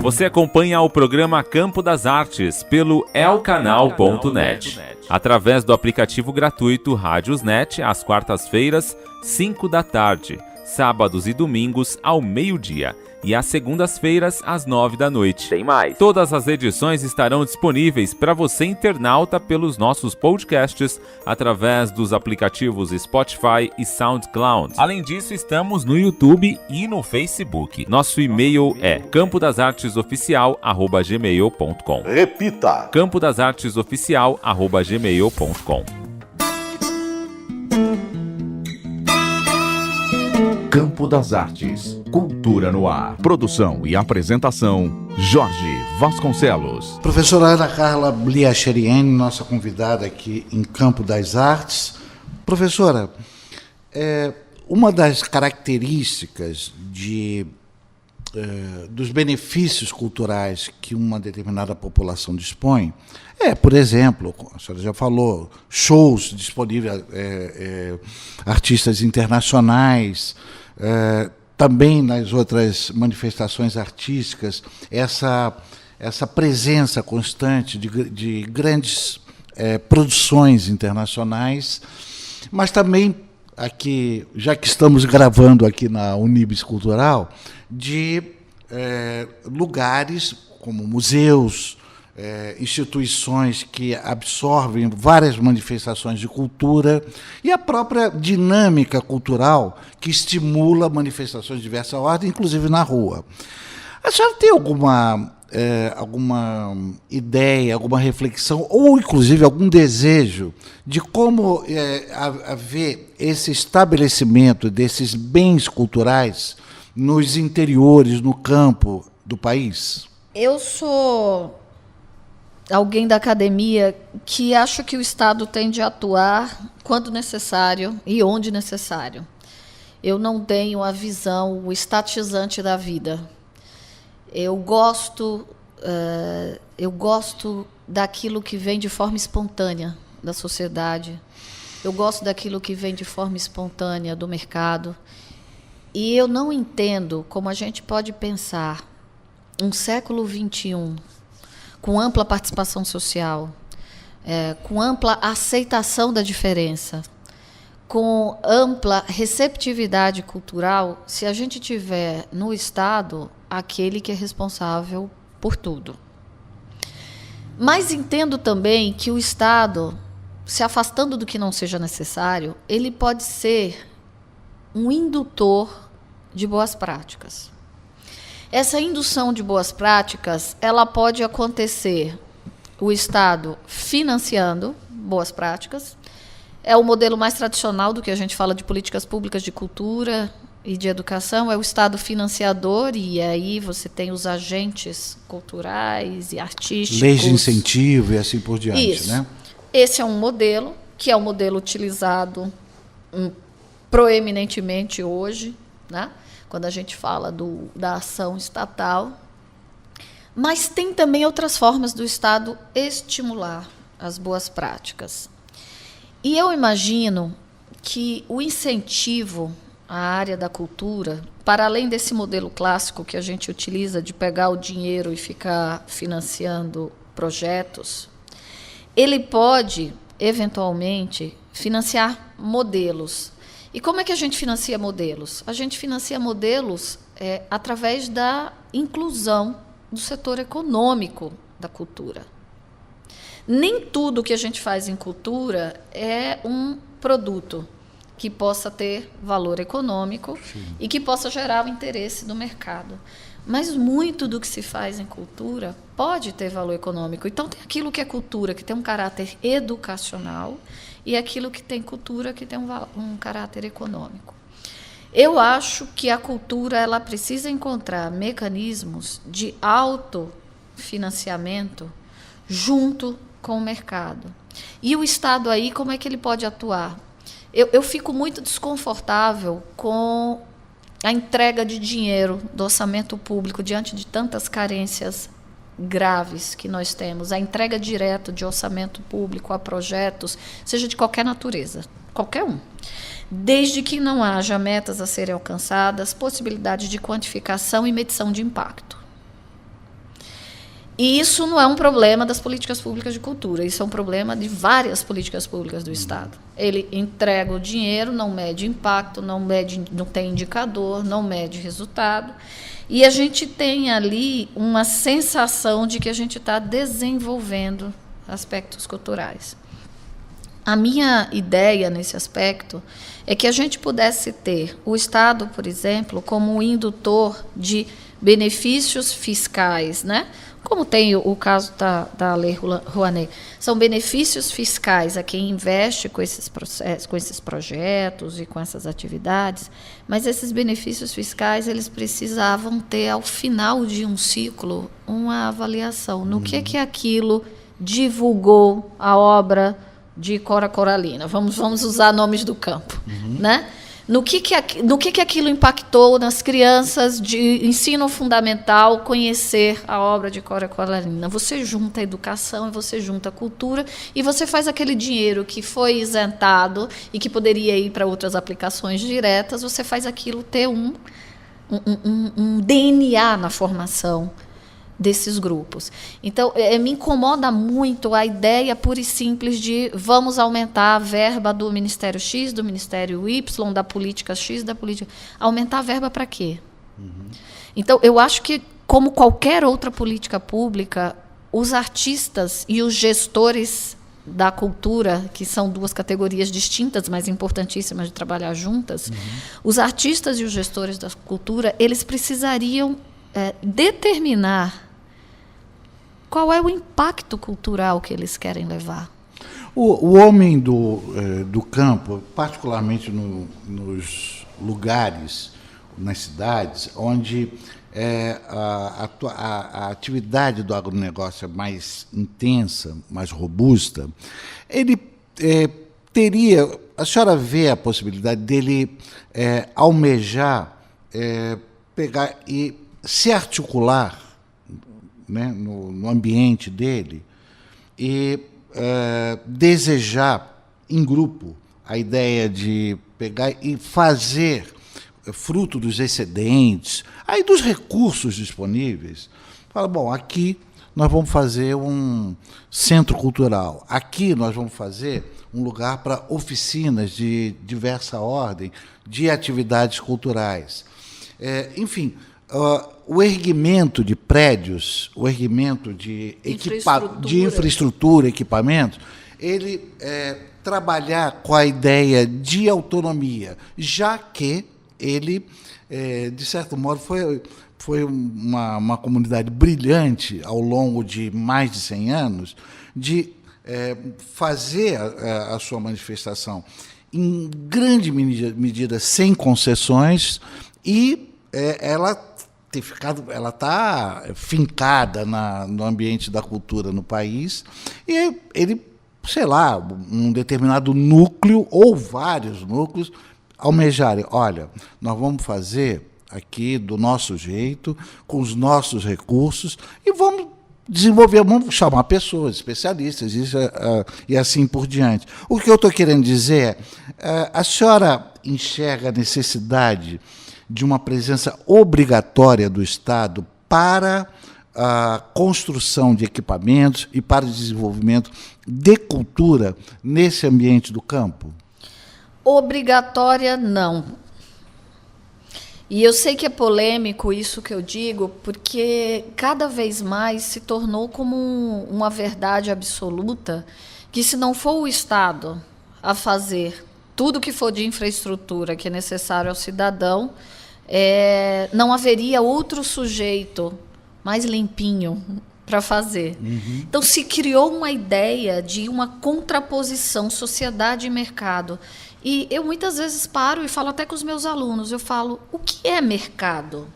S4: Você acompanha o programa Campo das Artes pelo elcanal.net, através do aplicativo gratuito Rádiosnet, às quartas-feiras, 5 da tarde, sábados e domingos ao meio-dia, e às segundas-feiras, às 9 da noite. Tem mais! Todas as edições estarão disponíveis para você, internauta, pelos nossos podcasts, através dos aplicativos Spotify e SoundCloud. Além disso, estamos no YouTube e no Facebook. Nosso e-mail é campodasartesoficial@gmail.com.
S5: Repita!
S4: campodasartesoficial@gmail.com.
S1: Campo das Artes, Cultura no Ar. Produção e apresentação, Jorge Vasconcelos.
S2: Professora Ana Carla Bliacheriene, nossa convidada aqui em Campo das Artes. Professora, uma das características dos benefícios culturais que uma determinada população dispõe por exemplo, a senhora já falou, shows disponíveis, artistas internacionais, também nas outras manifestações artísticas, essa presença constante de grandes produções internacionais, mas também, aqui, já que estamos gravando aqui na Unibis Cultural, de lugares como museus, instituições que absorvem várias manifestações de cultura e a própria dinâmica cultural que estimula manifestações de diversa ordem, inclusive na rua. A senhora tem alguma ideia, alguma reflexão ou, inclusive, algum desejo de como haver esse estabelecimento desses bens culturais nos interiores, no campo do país?
S3: Eu sou alguém da academia que acha que o Estado tem de atuar quando necessário e onde necessário. Eu não tenho a visão estatizante da vida. Eu gosto daquilo que vem de forma espontânea da sociedade. Eu gosto daquilo que vem de forma espontânea do mercado. E eu não entendo como a gente pode pensar um século XXI com ampla participação social, com ampla aceitação da diferença, com ampla receptividade cultural, se a gente tiver no Estado aquele que é responsável por tudo. Mas entendo também que o Estado, se afastando do que não seja necessário, ele pode ser um indutor de boas práticas. Essa indução de boas práticas, ela pode acontecer o Estado financiando boas práticas. É o modelo mais tradicional do que a gente fala de políticas públicas de cultura e de educação, é o Estado financiador, e aí você tem os agentes culturais e artísticos.
S2: Leis de incentivo e assim por diante.
S3: Isso.
S2: Né?
S3: Esse é um modelo, que é um modelo utilizado proeminentemente hoje, né? Quando a gente fala da ação estatal. Mas tem também outras formas do Estado estimular as boas práticas. E eu imagino que o incentivo à área da cultura, para além desse modelo clássico que a gente utiliza de pegar o dinheiro e ficar financiando projetos, ele pode, eventualmente, financiar modelos. E como é que a gente financia modelos? A gente financia modelos através da inclusão do setor econômico da cultura. Nem tudo que a gente faz em cultura é um produto que possa ter valor econômico. Sim. E que possa gerar o interesse do mercado. Mas muito do que se faz em cultura pode ter valor econômico. Então, tem aquilo que é cultura, que tem um caráter educacional, e aquilo que tem cultura, que tem um caráter econômico. Eu acho que a cultura ela precisa encontrar mecanismos de autofinanciamento junto com o mercado. E o Estado aí, como é que ele pode atuar? Eu fico muito desconfortável com a entrega de dinheiro do orçamento público diante de tantas carências graves que nós temos, a entrega direta de orçamento público a projetos, seja de qualquer natureza, qualquer um, desde que não haja metas a serem alcançadas, possibilidade de quantificação e medição de impacto. E isso não é um problema das políticas públicas de cultura, isso é um problema de várias políticas públicas do Estado. Ele entrega o dinheiro, não mede impacto, não tem indicador, não mede resultado, e a gente tem ali uma sensação de que a gente está desenvolvendo aspectos culturais. A minha ideia nesse aspecto é que a gente pudesse ter o Estado, por exemplo, como um indutor de benefícios fiscais, né? Como tem o caso da Lei Rouanet. São benefícios fiscais a quem investe com esses processos, com esses projetos e com essas atividades, mas esses benefícios fiscais eles precisavam ter, ao final de um ciclo, uma avaliação no que aquilo divulgou a obra de Cora Coralina. Vamos usar nomes do campo, né? No que aquilo impactou nas crianças de ensino fundamental conhecer a obra de Cora Coralina. Você junta a educação e você junta a cultura e você faz aquele dinheiro que foi isentado e que poderia ir para outras aplicações diretas, você faz aquilo ter um DNA na formação desses grupos. Então, me incomoda muito a ideia pura e simples de vamos aumentar a verba do Ministério X, do Ministério Y, da política X, da política... Aumentar a verba para quê? Então, eu acho que, como qualquer outra política pública, os artistas e os gestores da cultura, que são duas categorias distintas, mas importantíssimas de trabalhar juntas, os artistas e os gestores da cultura, eles precisariam determinar qual é o impacto cultural que eles querem levar.
S2: O homem do campo, particularmente nos lugares, nas cidades, onde a atividade do agronegócio é mais intensa, mais robusta, ele teria... A senhora vê a possibilidade dele almejar, pegar e se articular, né, no ambiente dele e desejar em grupo a ideia de pegar e fazer fruto dos excedentes, aí dos recursos disponíveis, fala, bom, aqui nós vamos fazer um centro cultural, aqui nós vamos fazer um lugar para oficinas de diversa ordem, de atividades culturais. Enfim, o erguimento de prédios, o erguimento de infraestrutura, equipamentos, ele trabalhar com a ideia de autonomia, já que ele, de certo modo, foi uma comunidade brilhante ao longo de mais de 100 anos, de fazer a sua manifestação em grande medida sem concessões, e ela está fincada no ambiente da cultura no país, e ele, sei lá, um determinado núcleo ou vários núcleos almejarem, olha, nós vamos fazer aqui do nosso jeito, com os nossos recursos, e vamos desenvolver, vamos chamar pessoas, especialistas, e assim por diante. O que eu estou querendo dizer a senhora enxerga a necessidade de uma presença obrigatória do Estado para a construção de equipamentos e para o desenvolvimento de cultura nesse ambiente do campo?
S3: Obrigatória, não. E eu sei que é polêmico isso que eu digo, porque cada vez mais se tornou como uma verdade absoluta que, se não for o Estado a fazer tudo que for de infraestrutura que é necessário ao cidadão, não haveria outro sujeito mais limpinho para fazer. Uhum. Então, se criou uma ideia de uma contraposição sociedade e mercado. E eu muitas vezes paro e falo até com os meus alunos, eu falo, o que é mercado?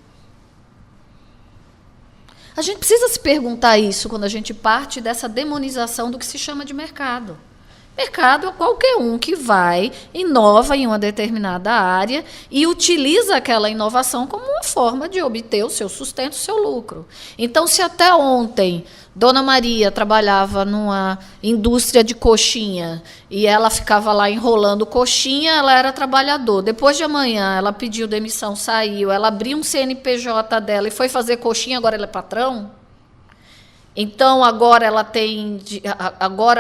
S3: A gente precisa se perguntar isso quando a gente parte dessa demonização do que se chama de mercado. Mercado é qualquer um que vai, inova em uma determinada área e utiliza aquela inovação como uma forma de obter o seu sustento, o seu lucro. Então, se até ontem Dona Maria trabalhava numa indústria de coxinha e ela ficava lá enrolando coxinha, ela era trabalhador. Depois de amanhã, ela pediu demissão, saiu, ela abriu um CNPJ dela e foi fazer coxinha, agora ela é patrão? Então, agora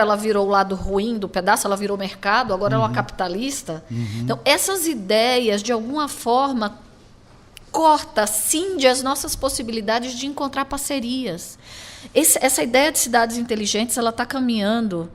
S3: ela virou o lado ruim do pedaço, ela virou mercado, agora ela é uma capitalista. Uhum. Então, essas ideias, de alguma forma, cinde as nossas possibilidades de encontrar parcerias. Essa ideia de cidades inteligentes, ela está caminhando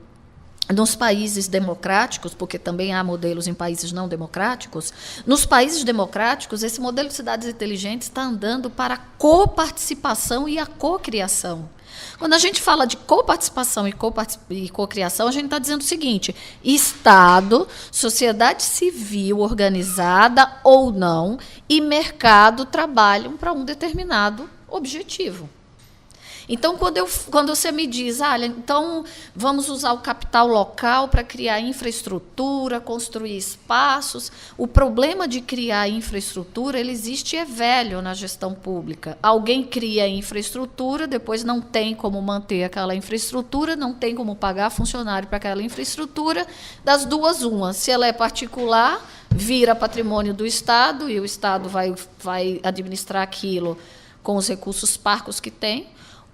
S3: nos países democráticos, porque também há modelos em países não democráticos. Nos países democráticos, esse modelo de cidades inteligentes está andando para a coparticipação e a cocriação. Quando a gente fala de coparticipação e cocriação, a gente está dizendo o seguinte: Estado, sociedade civil organizada ou não, e mercado trabalham para um determinado objetivo. Então, quando você me diz, então vamos usar o capital local para criar infraestrutura, construir espaços, o problema de criar infraestrutura, ele existe e é velho na gestão pública. Alguém cria infraestrutura, depois não tem como manter aquela infraestrutura, não tem como pagar funcionário para aquela infraestrutura, das duas uma. Se ela é particular, vira patrimônio do Estado e o Estado vai administrar aquilo com os recursos parcos que tem.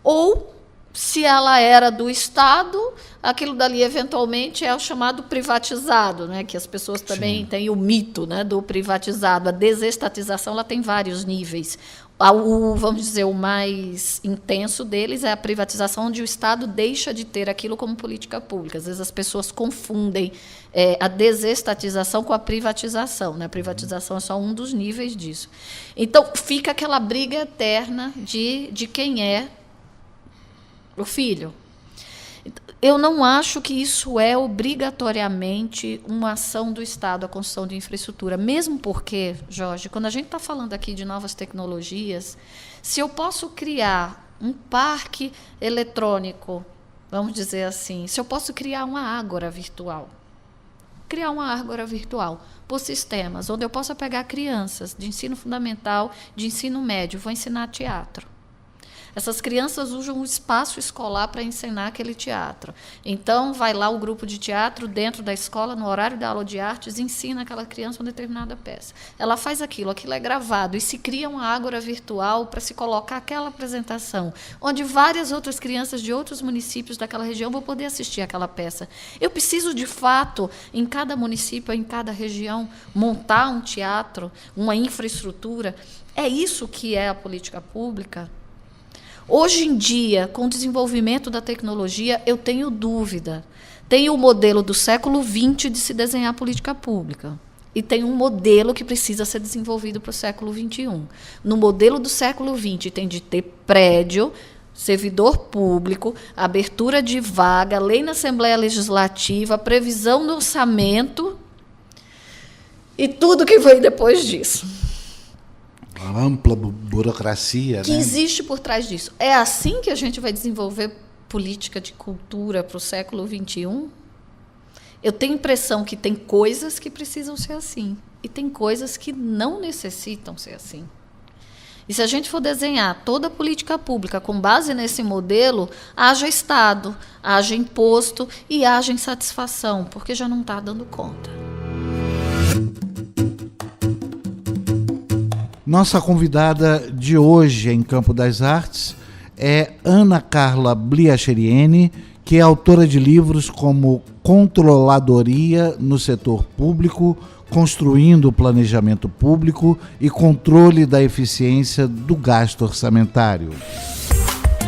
S3: Ou, se ela era do Estado, aquilo dali, eventualmente, é o chamado privatizado, né? Que as pessoas também têm o mito, né, do privatizado. A desestatização ela tem vários níveis. Vamos dizer, o mais intenso deles é a privatização, onde o Estado deixa de ter aquilo como política pública. Às vezes as pessoas confundem a desestatização com a privatização, né? A privatização é só um dos níveis disso. Então, fica aquela briga eterna de quem é o filho. Eu não acho que isso é obrigatoriamente uma ação do Estado, a construção de infraestrutura, mesmo porque, Jorge, quando a gente está falando aqui de novas tecnologias, se eu posso criar um parque eletrônico, vamos dizer assim, se eu posso criar uma ágora virtual por sistemas, onde eu possa pegar crianças de ensino fundamental, de ensino médio, vou ensinar teatro. Essas crianças usam o espaço escolar para ensinar aquele teatro. Então, vai lá o grupo de teatro dentro da escola, no horário da aula de artes, e ensina aquela criança uma determinada peça. Ela faz aquilo é gravado, e se cria uma ágora virtual para se colocar aquela apresentação, onde várias outras crianças de outros municípios daquela região vão poder assistir aquela peça. Eu preciso, de fato, em cada município, em cada região, montar um teatro, uma infraestrutura. É isso que é a política pública? Hoje em dia, com o desenvolvimento da tecnologia, eu tenho dúvida. Tem o modelo do século XX de se desenhar política pública. E tem um modelo que precisa ser desenvolvido para o século XXI. No modelo do século XX, tem de ter prédio, servidor público, abertura de vaga, lei na Assembleia Legislativa, previsão no orçamento e tudo que vem depois disso.
S2: A ampla burocracia,
S3: que existe por trás disso. É assim que a gente vai desenvolver política de cultura para o século XXI? Eu tenho a impressão que tem coisas que precisam ser assim e tem coisas que não necessitam ser assim. E se a gente for desenhar toda a política pública com base nesse modelo, haja Estado, haja imposto e haja insatisfação, porque já não está dando conta.
S2: Nossa convidada de hoje em Campo das Artes é Ana Carla Bliacheriene, que é autora de livros como Controladoria no Setor Público, Construindo o Planejamento Público e Controle da Eficiência do Gasto Orçamentário.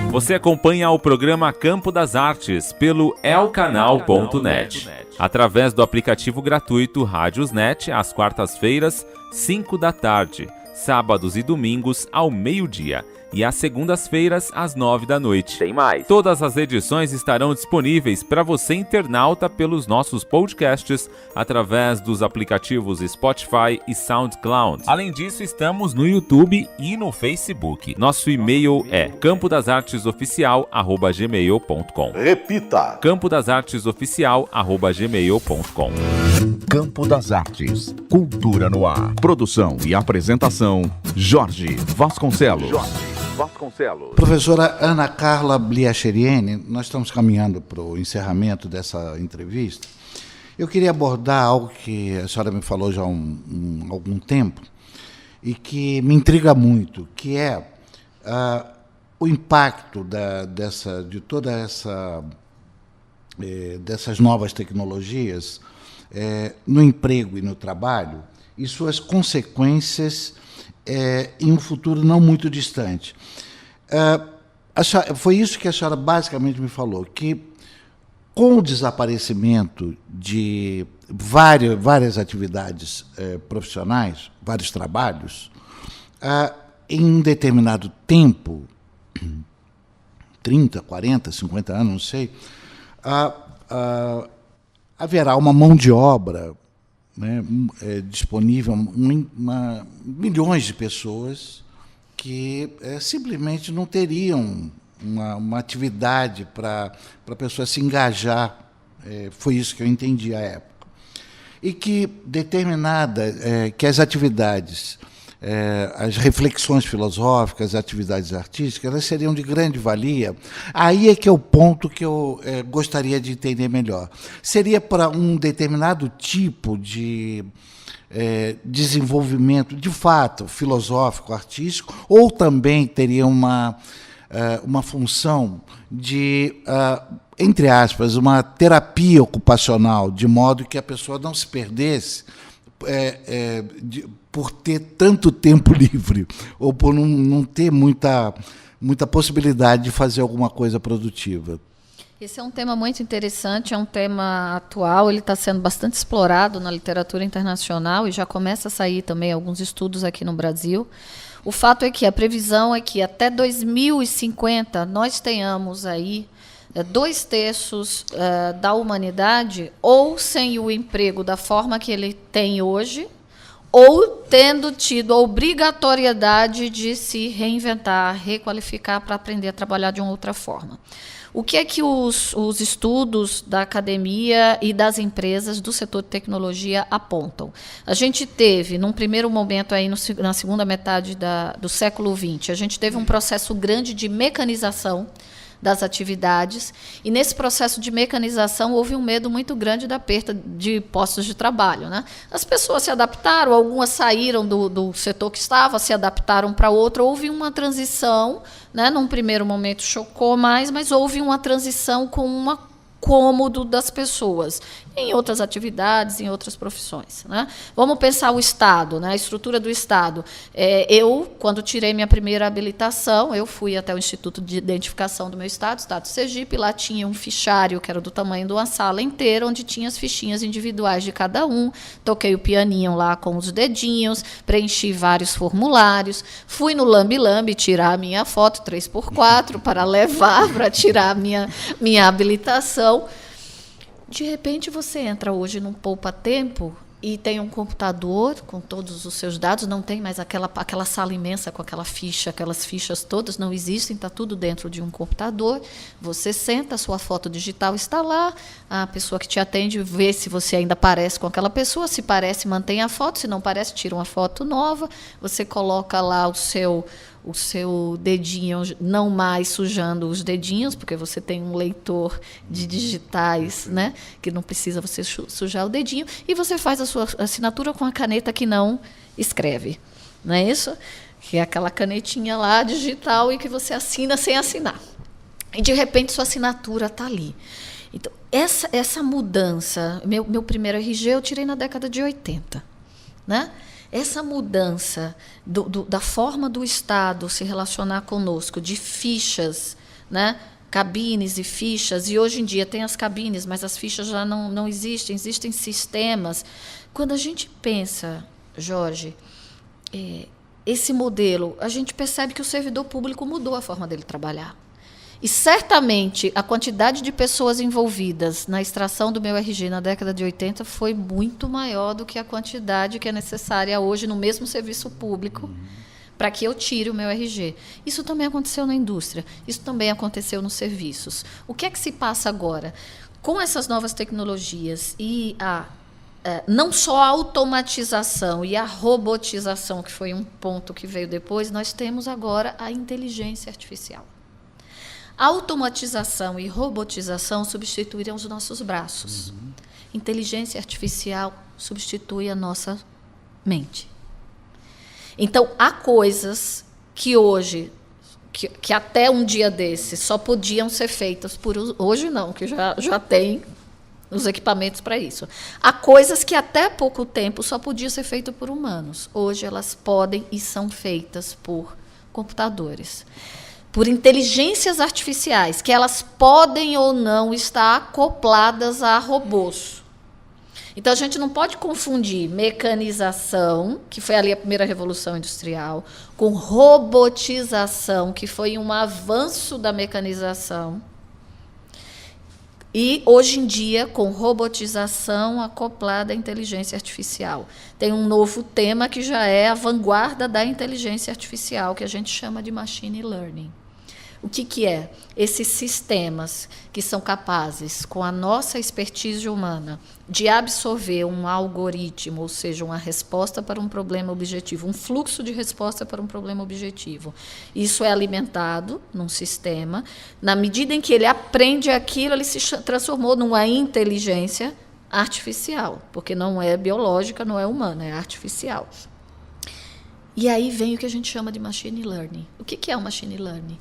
S4: Você acompanha o programa Campo das Artes pelo elcanal.net, através do aplicativo gratuito Rádiosnet, às quartas-feiras, 5 da tarde, sábados e domingos ao meio-dia e às segundas-feiras às 9 da noite. Tem mais! Todas as edições estarão disponíveis para você, internauta, pelos nossos podcasts através dos aplicativos Spotify e SoundCloud. Além disso, estamos no YouTube e no Facebook. Nosso e-mail é campodasartesoficial@gmail.com.
S1: Repita!
S4: campodasartesoficial@gmail.com.
S1: Campo das Artes, Cultura no Ar. Produção e apresentação, Jorge Vasconcelos.
S2: Professora Ana Carla Bliacheriene, nós estamos caminhando para o encerramento dessa entrevista. Eu queria abordar algo que a senhora me falou já há algum tempo e que me intriga muito, que é o impacto dessas novas tecnologias no emprego e no trabalho e suas consequências em um futuro não muito distante. Foi isso que a senhora basicamente me falou, que com o desaparecimento de várias atividades profissionais, vários trabalhos, em um determinado tempo, 30, 40, 50 anos, não sei, haverá uma mão de obra, né, disponível, milhões de pessoas que simplesmente não teriam uma atividade para a pessoa se engajar. Foi isso que eu entendi à época. E que que as atividades, as reflexões filosóficas, as atividades artísticas, elas seriam de grande valia. Aí é que é o ponto que eu gostaria de entender melhor. Seria para um determinado tipo de desenvolvimento, de fato, filosófico, artístico, ou também teria uma função de, entre aspas, uma terapia ocupacional, de modo que a pessoa não se perdesse por ter tanto tempo livre, ou por não ter muita possibilidade de fazer alguma coisa produtiva.
S3: Esse é um tema muito interessante, é um tema atual, ele está sendo bastante explorado na literatura internacional e já começa a sair também alguns estudos aqui no Brasil. O fato é que a previsão é que até 2050 nós tenhamos aí 2/3 da humanidade ou sem o emprego da forma que ele tem hoje, ou tendo tido a obrigatoriedade de se reinventar, requalificar para aprender a trabalhar de uma outra forma. O que é que os estudos da academia e das empresas do setor de tecnologia apontam? A gente teve, num primeiro momento, aí na segunda metade do século XX, a gente teve um processo grande de mecanização das atividades, e nesse processo de mecanização houve um medo muito grande da perda de postos de trabalho, né? As pessoas se adaptaram, algumas saíram do setor que estava, se adaptaram para outro, houve uma transição, né? Num primeiro momento chocou mais, mas houve uma transição com um cômodo das pessoas, em outras atividades, em outras profissões, né? Vamos pensar o Estado, né? A estrutura do Estado. Eu, quando tirei minha primeira habilitação, eu fui até o Instituto de Identificação do meu Estado, Estado de Sergipe, lá tinha um fichário que era do tamanho de uma sala inteira, onde tinha as fichinhas individuais de cada um, toquei o pianinho lá com os dedinhos, preenchi vários formulários, fui no Lambi-Lambi tirar a minha foto 3x4 para levar para tirar a minha habilitação. De repente, você entra hoje num poupa-tempo e tem um computador com todos os seus dados, não tem mais aquela sala imensa com aquela ficha, aquelas fichas todas não existem, está tudo dentro de um computador. Você senta, a sua foto digital está lá, a pessoa que te atende vê se você ainda parece com aquela pessoa, se parece, mantém a foto, se não parece, tira uma foto nova, você coloca lá o seu dedinho, não mais sujando os dedinhos, porque você tem um leitor de digitais, né, que não precisa você sujar o dedinho, e você faz a sua assinatura com a caneta que não escreve. Não é isso? Que é aquela canetinha lá digital e que você assina sem assinar. E, de repente, sua assinatura está ali. Então, essa mudança, meu primeiro RG eu tirei na década de 80, né? Essa mudança da forma do Estado se relacionar conosco, de fichas, né? Cabines e fichas, e hoje em dia tem as cabines, mas as fichas já não existem, existem sistemas. Quando a gente pensa, Jorge, esse modelo, a gente percebe que o servidor público mudou a forma dele trabalhar. E, certamente, a quantidade de pessoas envolvidas na extração do meu RG na década de 80 foi muito maior do que a quantidade que é necessária hoje no mesmo serviço público para que eu tire o meu RG. Isso também aconteceu na indústria, isso também aconteceu nos serviços. O que é que se passa agora? Com essas novas tecnologias e não só a automatização e a robotização, que foi um ponto que veio depois, nós temos agora a inteligência artificial. A automatização e robotização substituíram os nossos braços. Inteligência artificial substitui a nossa mente. Então, há coisas que hoje, que até um dia desse, só podiam ser feitas por... Hoje não, que já tem os equipamentos para isso. Há coisas que até pouco tempo só podiam ser feitas por humanos. Hoje elas podem e são feitas por computadores. Por inteligências artificiais, que elas podem ou não estar acopladas a robôs. Então, a gente não pode confundir mecanização, que foi ali a primeira revolução industrial, com robotização, que foi um avanço da mecanização. E, hoje em dia, com robotização acoplada à inteligência artificial. Tem um novo tema que já é a vanguarda da inteligência artificial, que a gente chama de machine learning. O que é? Esses sistemas que são capazes, com a nossa expertise humana, de absorver um algoritmo, ou seja, uma resposta para um problema objetivo, um fluxo de resposta para um problema objetivo. Isso é alimentado num sistema. Na medida em que ele aprende aquilo, ele se transformou numa inteligência artificial, porque não é biológica, não é humana, é artificial. E aí vem o que a gente chama de machine learning. O que é o machine learning?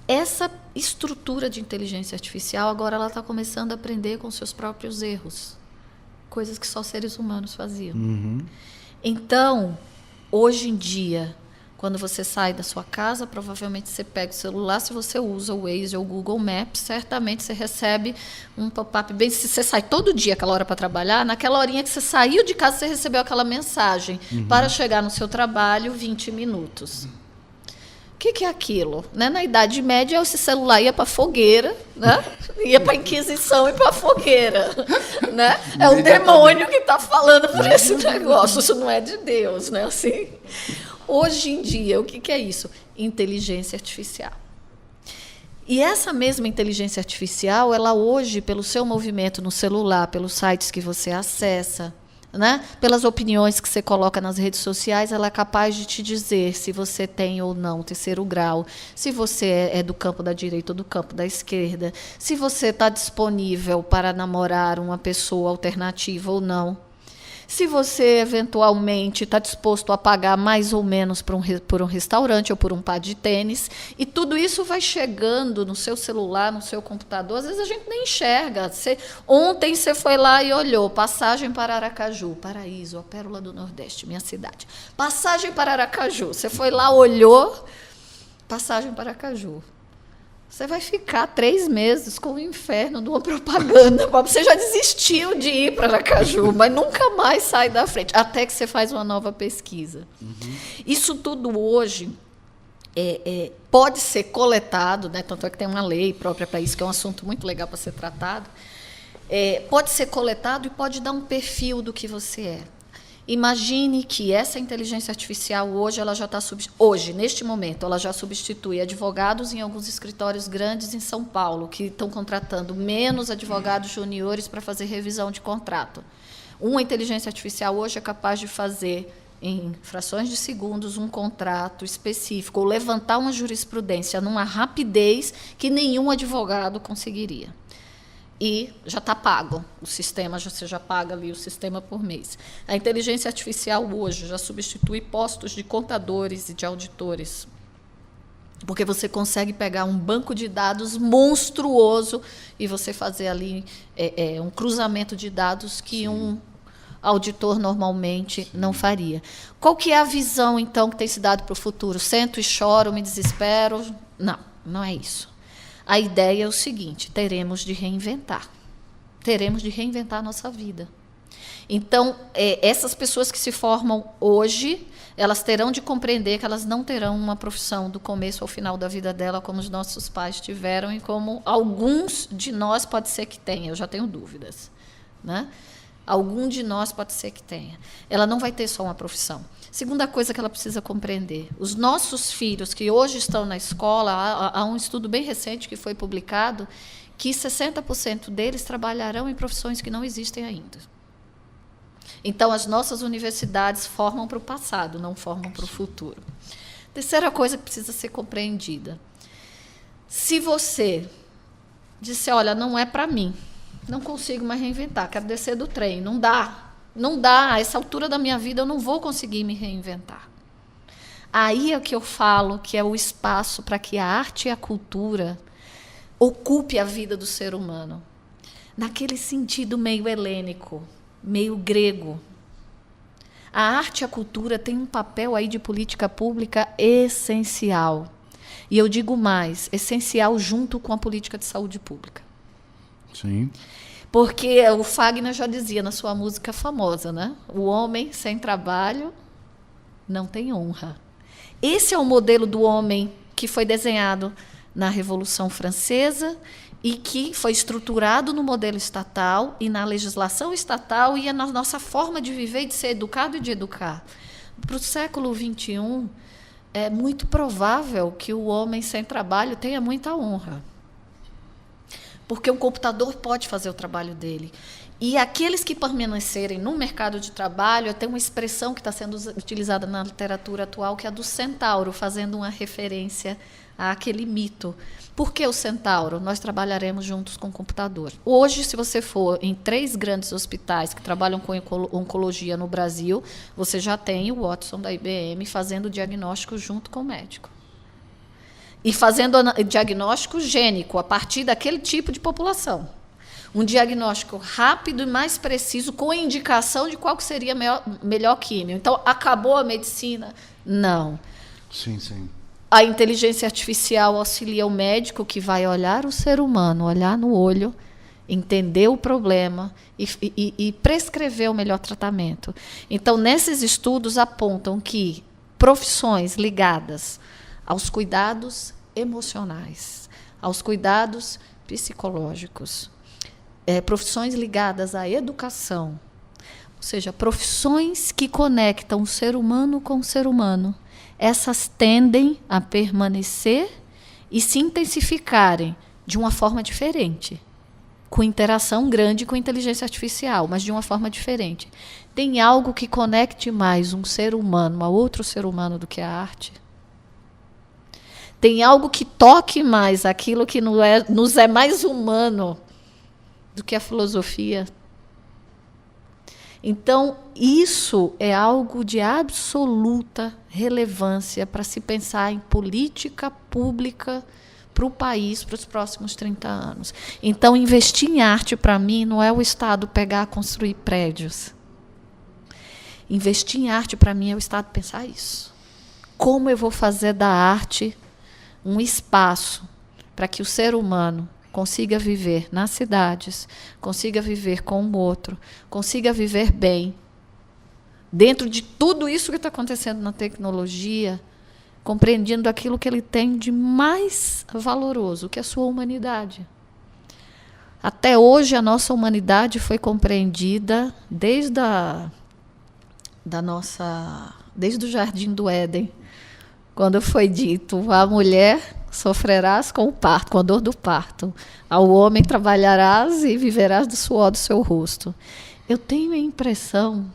S3: Essa estrutura de inteligência artificial, agora ela está começando a aprender com seus próprios erros. Coisas que só seres humanos faziam. Então, hoje em dia, quando você sai da sua casa, provavelmente você pega o celular, se você usa o Waze ou o Google Maps, certamente você recebe um pop-up, bem, se você sai todo dia aquela hora para trabalhar, naquela horinha que você saiu de casa, você recebeu aquela mensagem, para chegar no seu trabalho, 20 minutos. O que é aquilo? Né? Na Idade Média, esse celular ia para a fogueira, né? Ia para a Inquisição e para a fogueira. Né? É o demônio que está falando por esse negócio, isso não é de Deus. Né? Assim, hoje em dia, o que é isso? Inteligência artificial. E essa mesma inteligência artificial, ela hoje, pelo seu movimento no celular, pelos sites que você acessa, né, pelas opiniões que você coloca nas redes sociais, ela é capaz de te dizer se você tem ou não terceiro grau, se você é do campo da direita ou do campo da esquerda, se você está disponível para namorar uma pessoa alternativa ou não. Se você, eventualmente, está disposto a pagar mais ou menos por um restaurante ou por um par de tênis. E tudo isso vai chegando no seu celular, no seu computador. Às vezes a gente nem enxerga. Ontem você foi lá e olhou, passagem para Aracaju, Paraíso, a pérola do Nordeste, minha cidade. Passagem para Aracaju. Você foi lá, olhou, passagem para Aracaju. Você vai ficar 3 meses com o inferno de uma propaganda. Você já desistiu de ir para Aracaju, mas nunca mais sai da frente, até que você faz uma nova pesquisa. Isso tudo hoje pode ser coletado, né? Tanto é que tem uma lei própria para isso, que é um assunto muito legal para ser tratado. Pode ser coletado e pode dar um perfil do que você é. Imagine que essa inteligência artificial hoje, neste momento, ela já substitui advogados em alguns escritórios grandes em São Paulo, que estão contratando menos advogados juniores para fazer revisão de contrato. Uma inteligência artificial hoje é capaz de fazer, em frações de segundos, um contrato específico, ou levantar uma jurisprudência numa rapidez que nenhum advogado conseguiria. E já está pago. O sistema, você já paga ali o sistema por mês. A inteligência artificial hoje já substitui postos de contadores e de auditores, porque você consegue pegar um banco de dados monstruoso e você fazer ali um cruzamento de dados que um auditor normalmente não faria. Qual que é a visão, então, que tem se dado para o futuro? Sento e choro, me desespero? Não, não é isso. A ideia é o seguinte: teremos de reinventar a nossa vida. Então, essas pessoas que se formam hoje, elas terão de compreender que elas não terão uma profissão do começo ao final da vida dela, como os nossos pais tiveram e como alguns de nós pode ser que tenha. Eu já tenho dúvidas, né? Algum de nós pode ser que tenha. Ela não vai ter só uma profissão. Segunda coisa que ela precisa compreender: os nossos filhos que hoje estão na escola, há um estudo bem recente que foi publicado, que 60% deles trabalharão em profissões que não existem ainda. Então, as nossas universidades formam para o passado, não formam para o futuro. Terceira coisa que precisa ser compreendida: se você disser, olha, não é para mim, não consigo mais reinventar, quero descer do trem, não dá, a essa altura da minha vida eu não vou conseguir me reinventar. Aí é que eu falo que é o espaço para que a arte e a cultura ocupe a vida do ser humano, naquele sentido meio helênico, meio grego. A arte e a cultura têm um papel aí de política pública essencial. E eu digo mais, essencial junto com a política de saúde pública.
S2: Sim.
S3: Porque o Fagner já dizia na sua música famosa, né? O homem sem trabalho não tem honra. Esse é o modelo do homem que foi desenhado na Revolução Francesa e que foi estruturado no modelo estatal e na legislação estatal e na nossa forma de viver e de ser educado e de educar. Para o século XXI, é muito provável que o homem sem trabalho tenha muita honra. Porque o computador pode fazer o trabalho dele. E aqueles que permanecerem no mercado de trabalho, tem uma expressão que está sendo utilizada na literatura atual, que é a do centauro, fazendo uma referência àquele mito. Por que o centauro? Nós trabalharemos juntos com o computador. Hoje, se você for em 3 grandes hospitais que trabalham com oncologia no Brasil, você já tem o Watson da IBM fazendo o diagnóstico junto com o médico. E fazendo diagnóstico gênico a partir daquele tipo de população. Um diagnóstico rápido e mais preciso, com indicação de qual que seria melhor químio. Então, acabou a medicina? Não.
S2: Sim, sim.
S3: A inteligência artificial auxilia o médico, que vai olhar o ser humano, olhar no olho, entender o problema e prescrever o melhor tratamento. Então, nesses estudos apontam que profissões ligadas aos cuidados emocionais, aos cuidados psicológicos, profissões ligadas à educação, ou seja, profissões que conectam o ser humano com o ser humano, essas tendem a permanecer e se intensificarem de uma forma diferente, com interação grande com inteligência artificial, mas de uma forma diferente. Tem algo que conecte mais um ser humano a outro ser humano do que a arte? Tem algo que toque mais aquilo que nos é mais humano do que a filosofia? Então, isso é algo de absoluta relevância para se pensar em política pública para o país para os próximos 30 anos. Então, investir em arte, para mim, não é o Estado pegar e construir prédios. Investir em arte, para mim, é o Estado pensar isso. Como eu vou fazer da arte um espaço para que o ser humano consiga viver nas cidades, consiga viver com o outro, consiga viver bem, dentro de tudo isso que está acontecendo na tecnologia, compreendendo aquilo que ele tem de mais valoroso, que é a sua humanidade. Até hoje, a nossa humanidade foi compreendida desde o Jardim do Éden, quando foi dito: a mulher sofrerás com o parto, com a dor do parto, ao homem trabalharás e viverás do suor do seu rosto. Eu tenho a impressão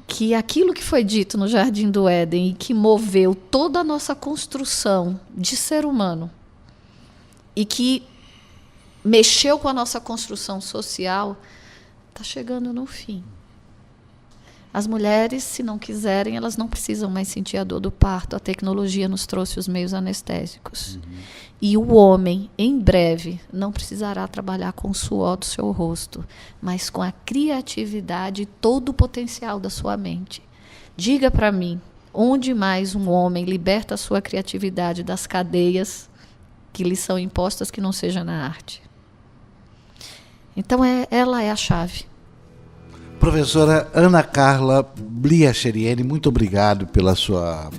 S3: que aquilo que foi dito no Jardim do Éden e que moveu toda a nossa construção de ser humano e que mexeu com a nossa construção social, está chegando no fim. As mulheres, se não quiserem, elas não precisam mais sentir a dor do parto. A tecnologia nos trouxe os meios anestésicos. E o homem, em breve, não precisará trabalhar com o suor do seu rosto, mas com a criatividade e todo o potencial da sua mente. Diga para mim, onde mais um homem liberta a sua criatividade das cadeias que lhe são impostas que não seja na arte? Então, ela é a chave.
S2: Professora Ana Carla Bliacheriene, muito obrigado pela sua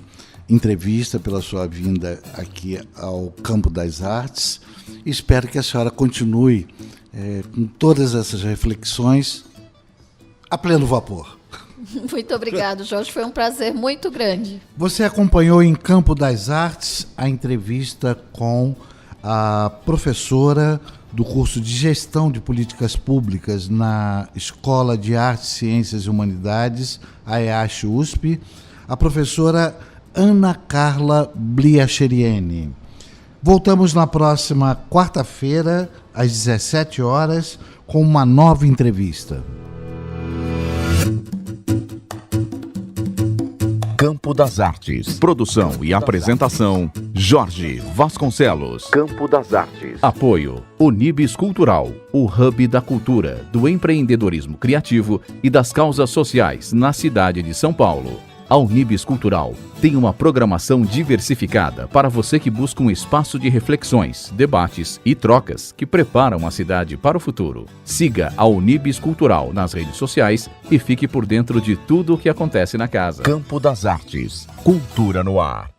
S2: entrevista, pela sua vinda aqui ao Campo das Artes. Espero que a senhora continue com todas essas reflexões a pleno vapor.
S3: Muito obrigado, Jorge. Foi um prazer muito grande.
S2: Você acompanhou em Campo das Artes a entrevista com a professora do curso de Gestão de Políticas Públicas na Escola de Artes, Ciências e Humanidades, a EASH-USP, a professora Ana Carla Bliacheriene. Voltamos na próxima quarta-feira, às 17 horas, com uma nova entrevista.
S1: Campo das Artes. Produção e apresentação, Jorge Vasconcelos. Campo das Artes. Apoio, Unibis Cultural, o hub da cultura, do empreendedorismo criativo e das causas sociais na cidade de São Paulo. A Unibis Cultural tem uma programação diversificada para você que busca um espaço de reflexões, debates e trocas que preparam a cidade para o futuro. Siga a Unibis Cultural nas redes sociais e fique por dentro de tudo o que acontece na casa. Campo das Artes. Cultura no ar.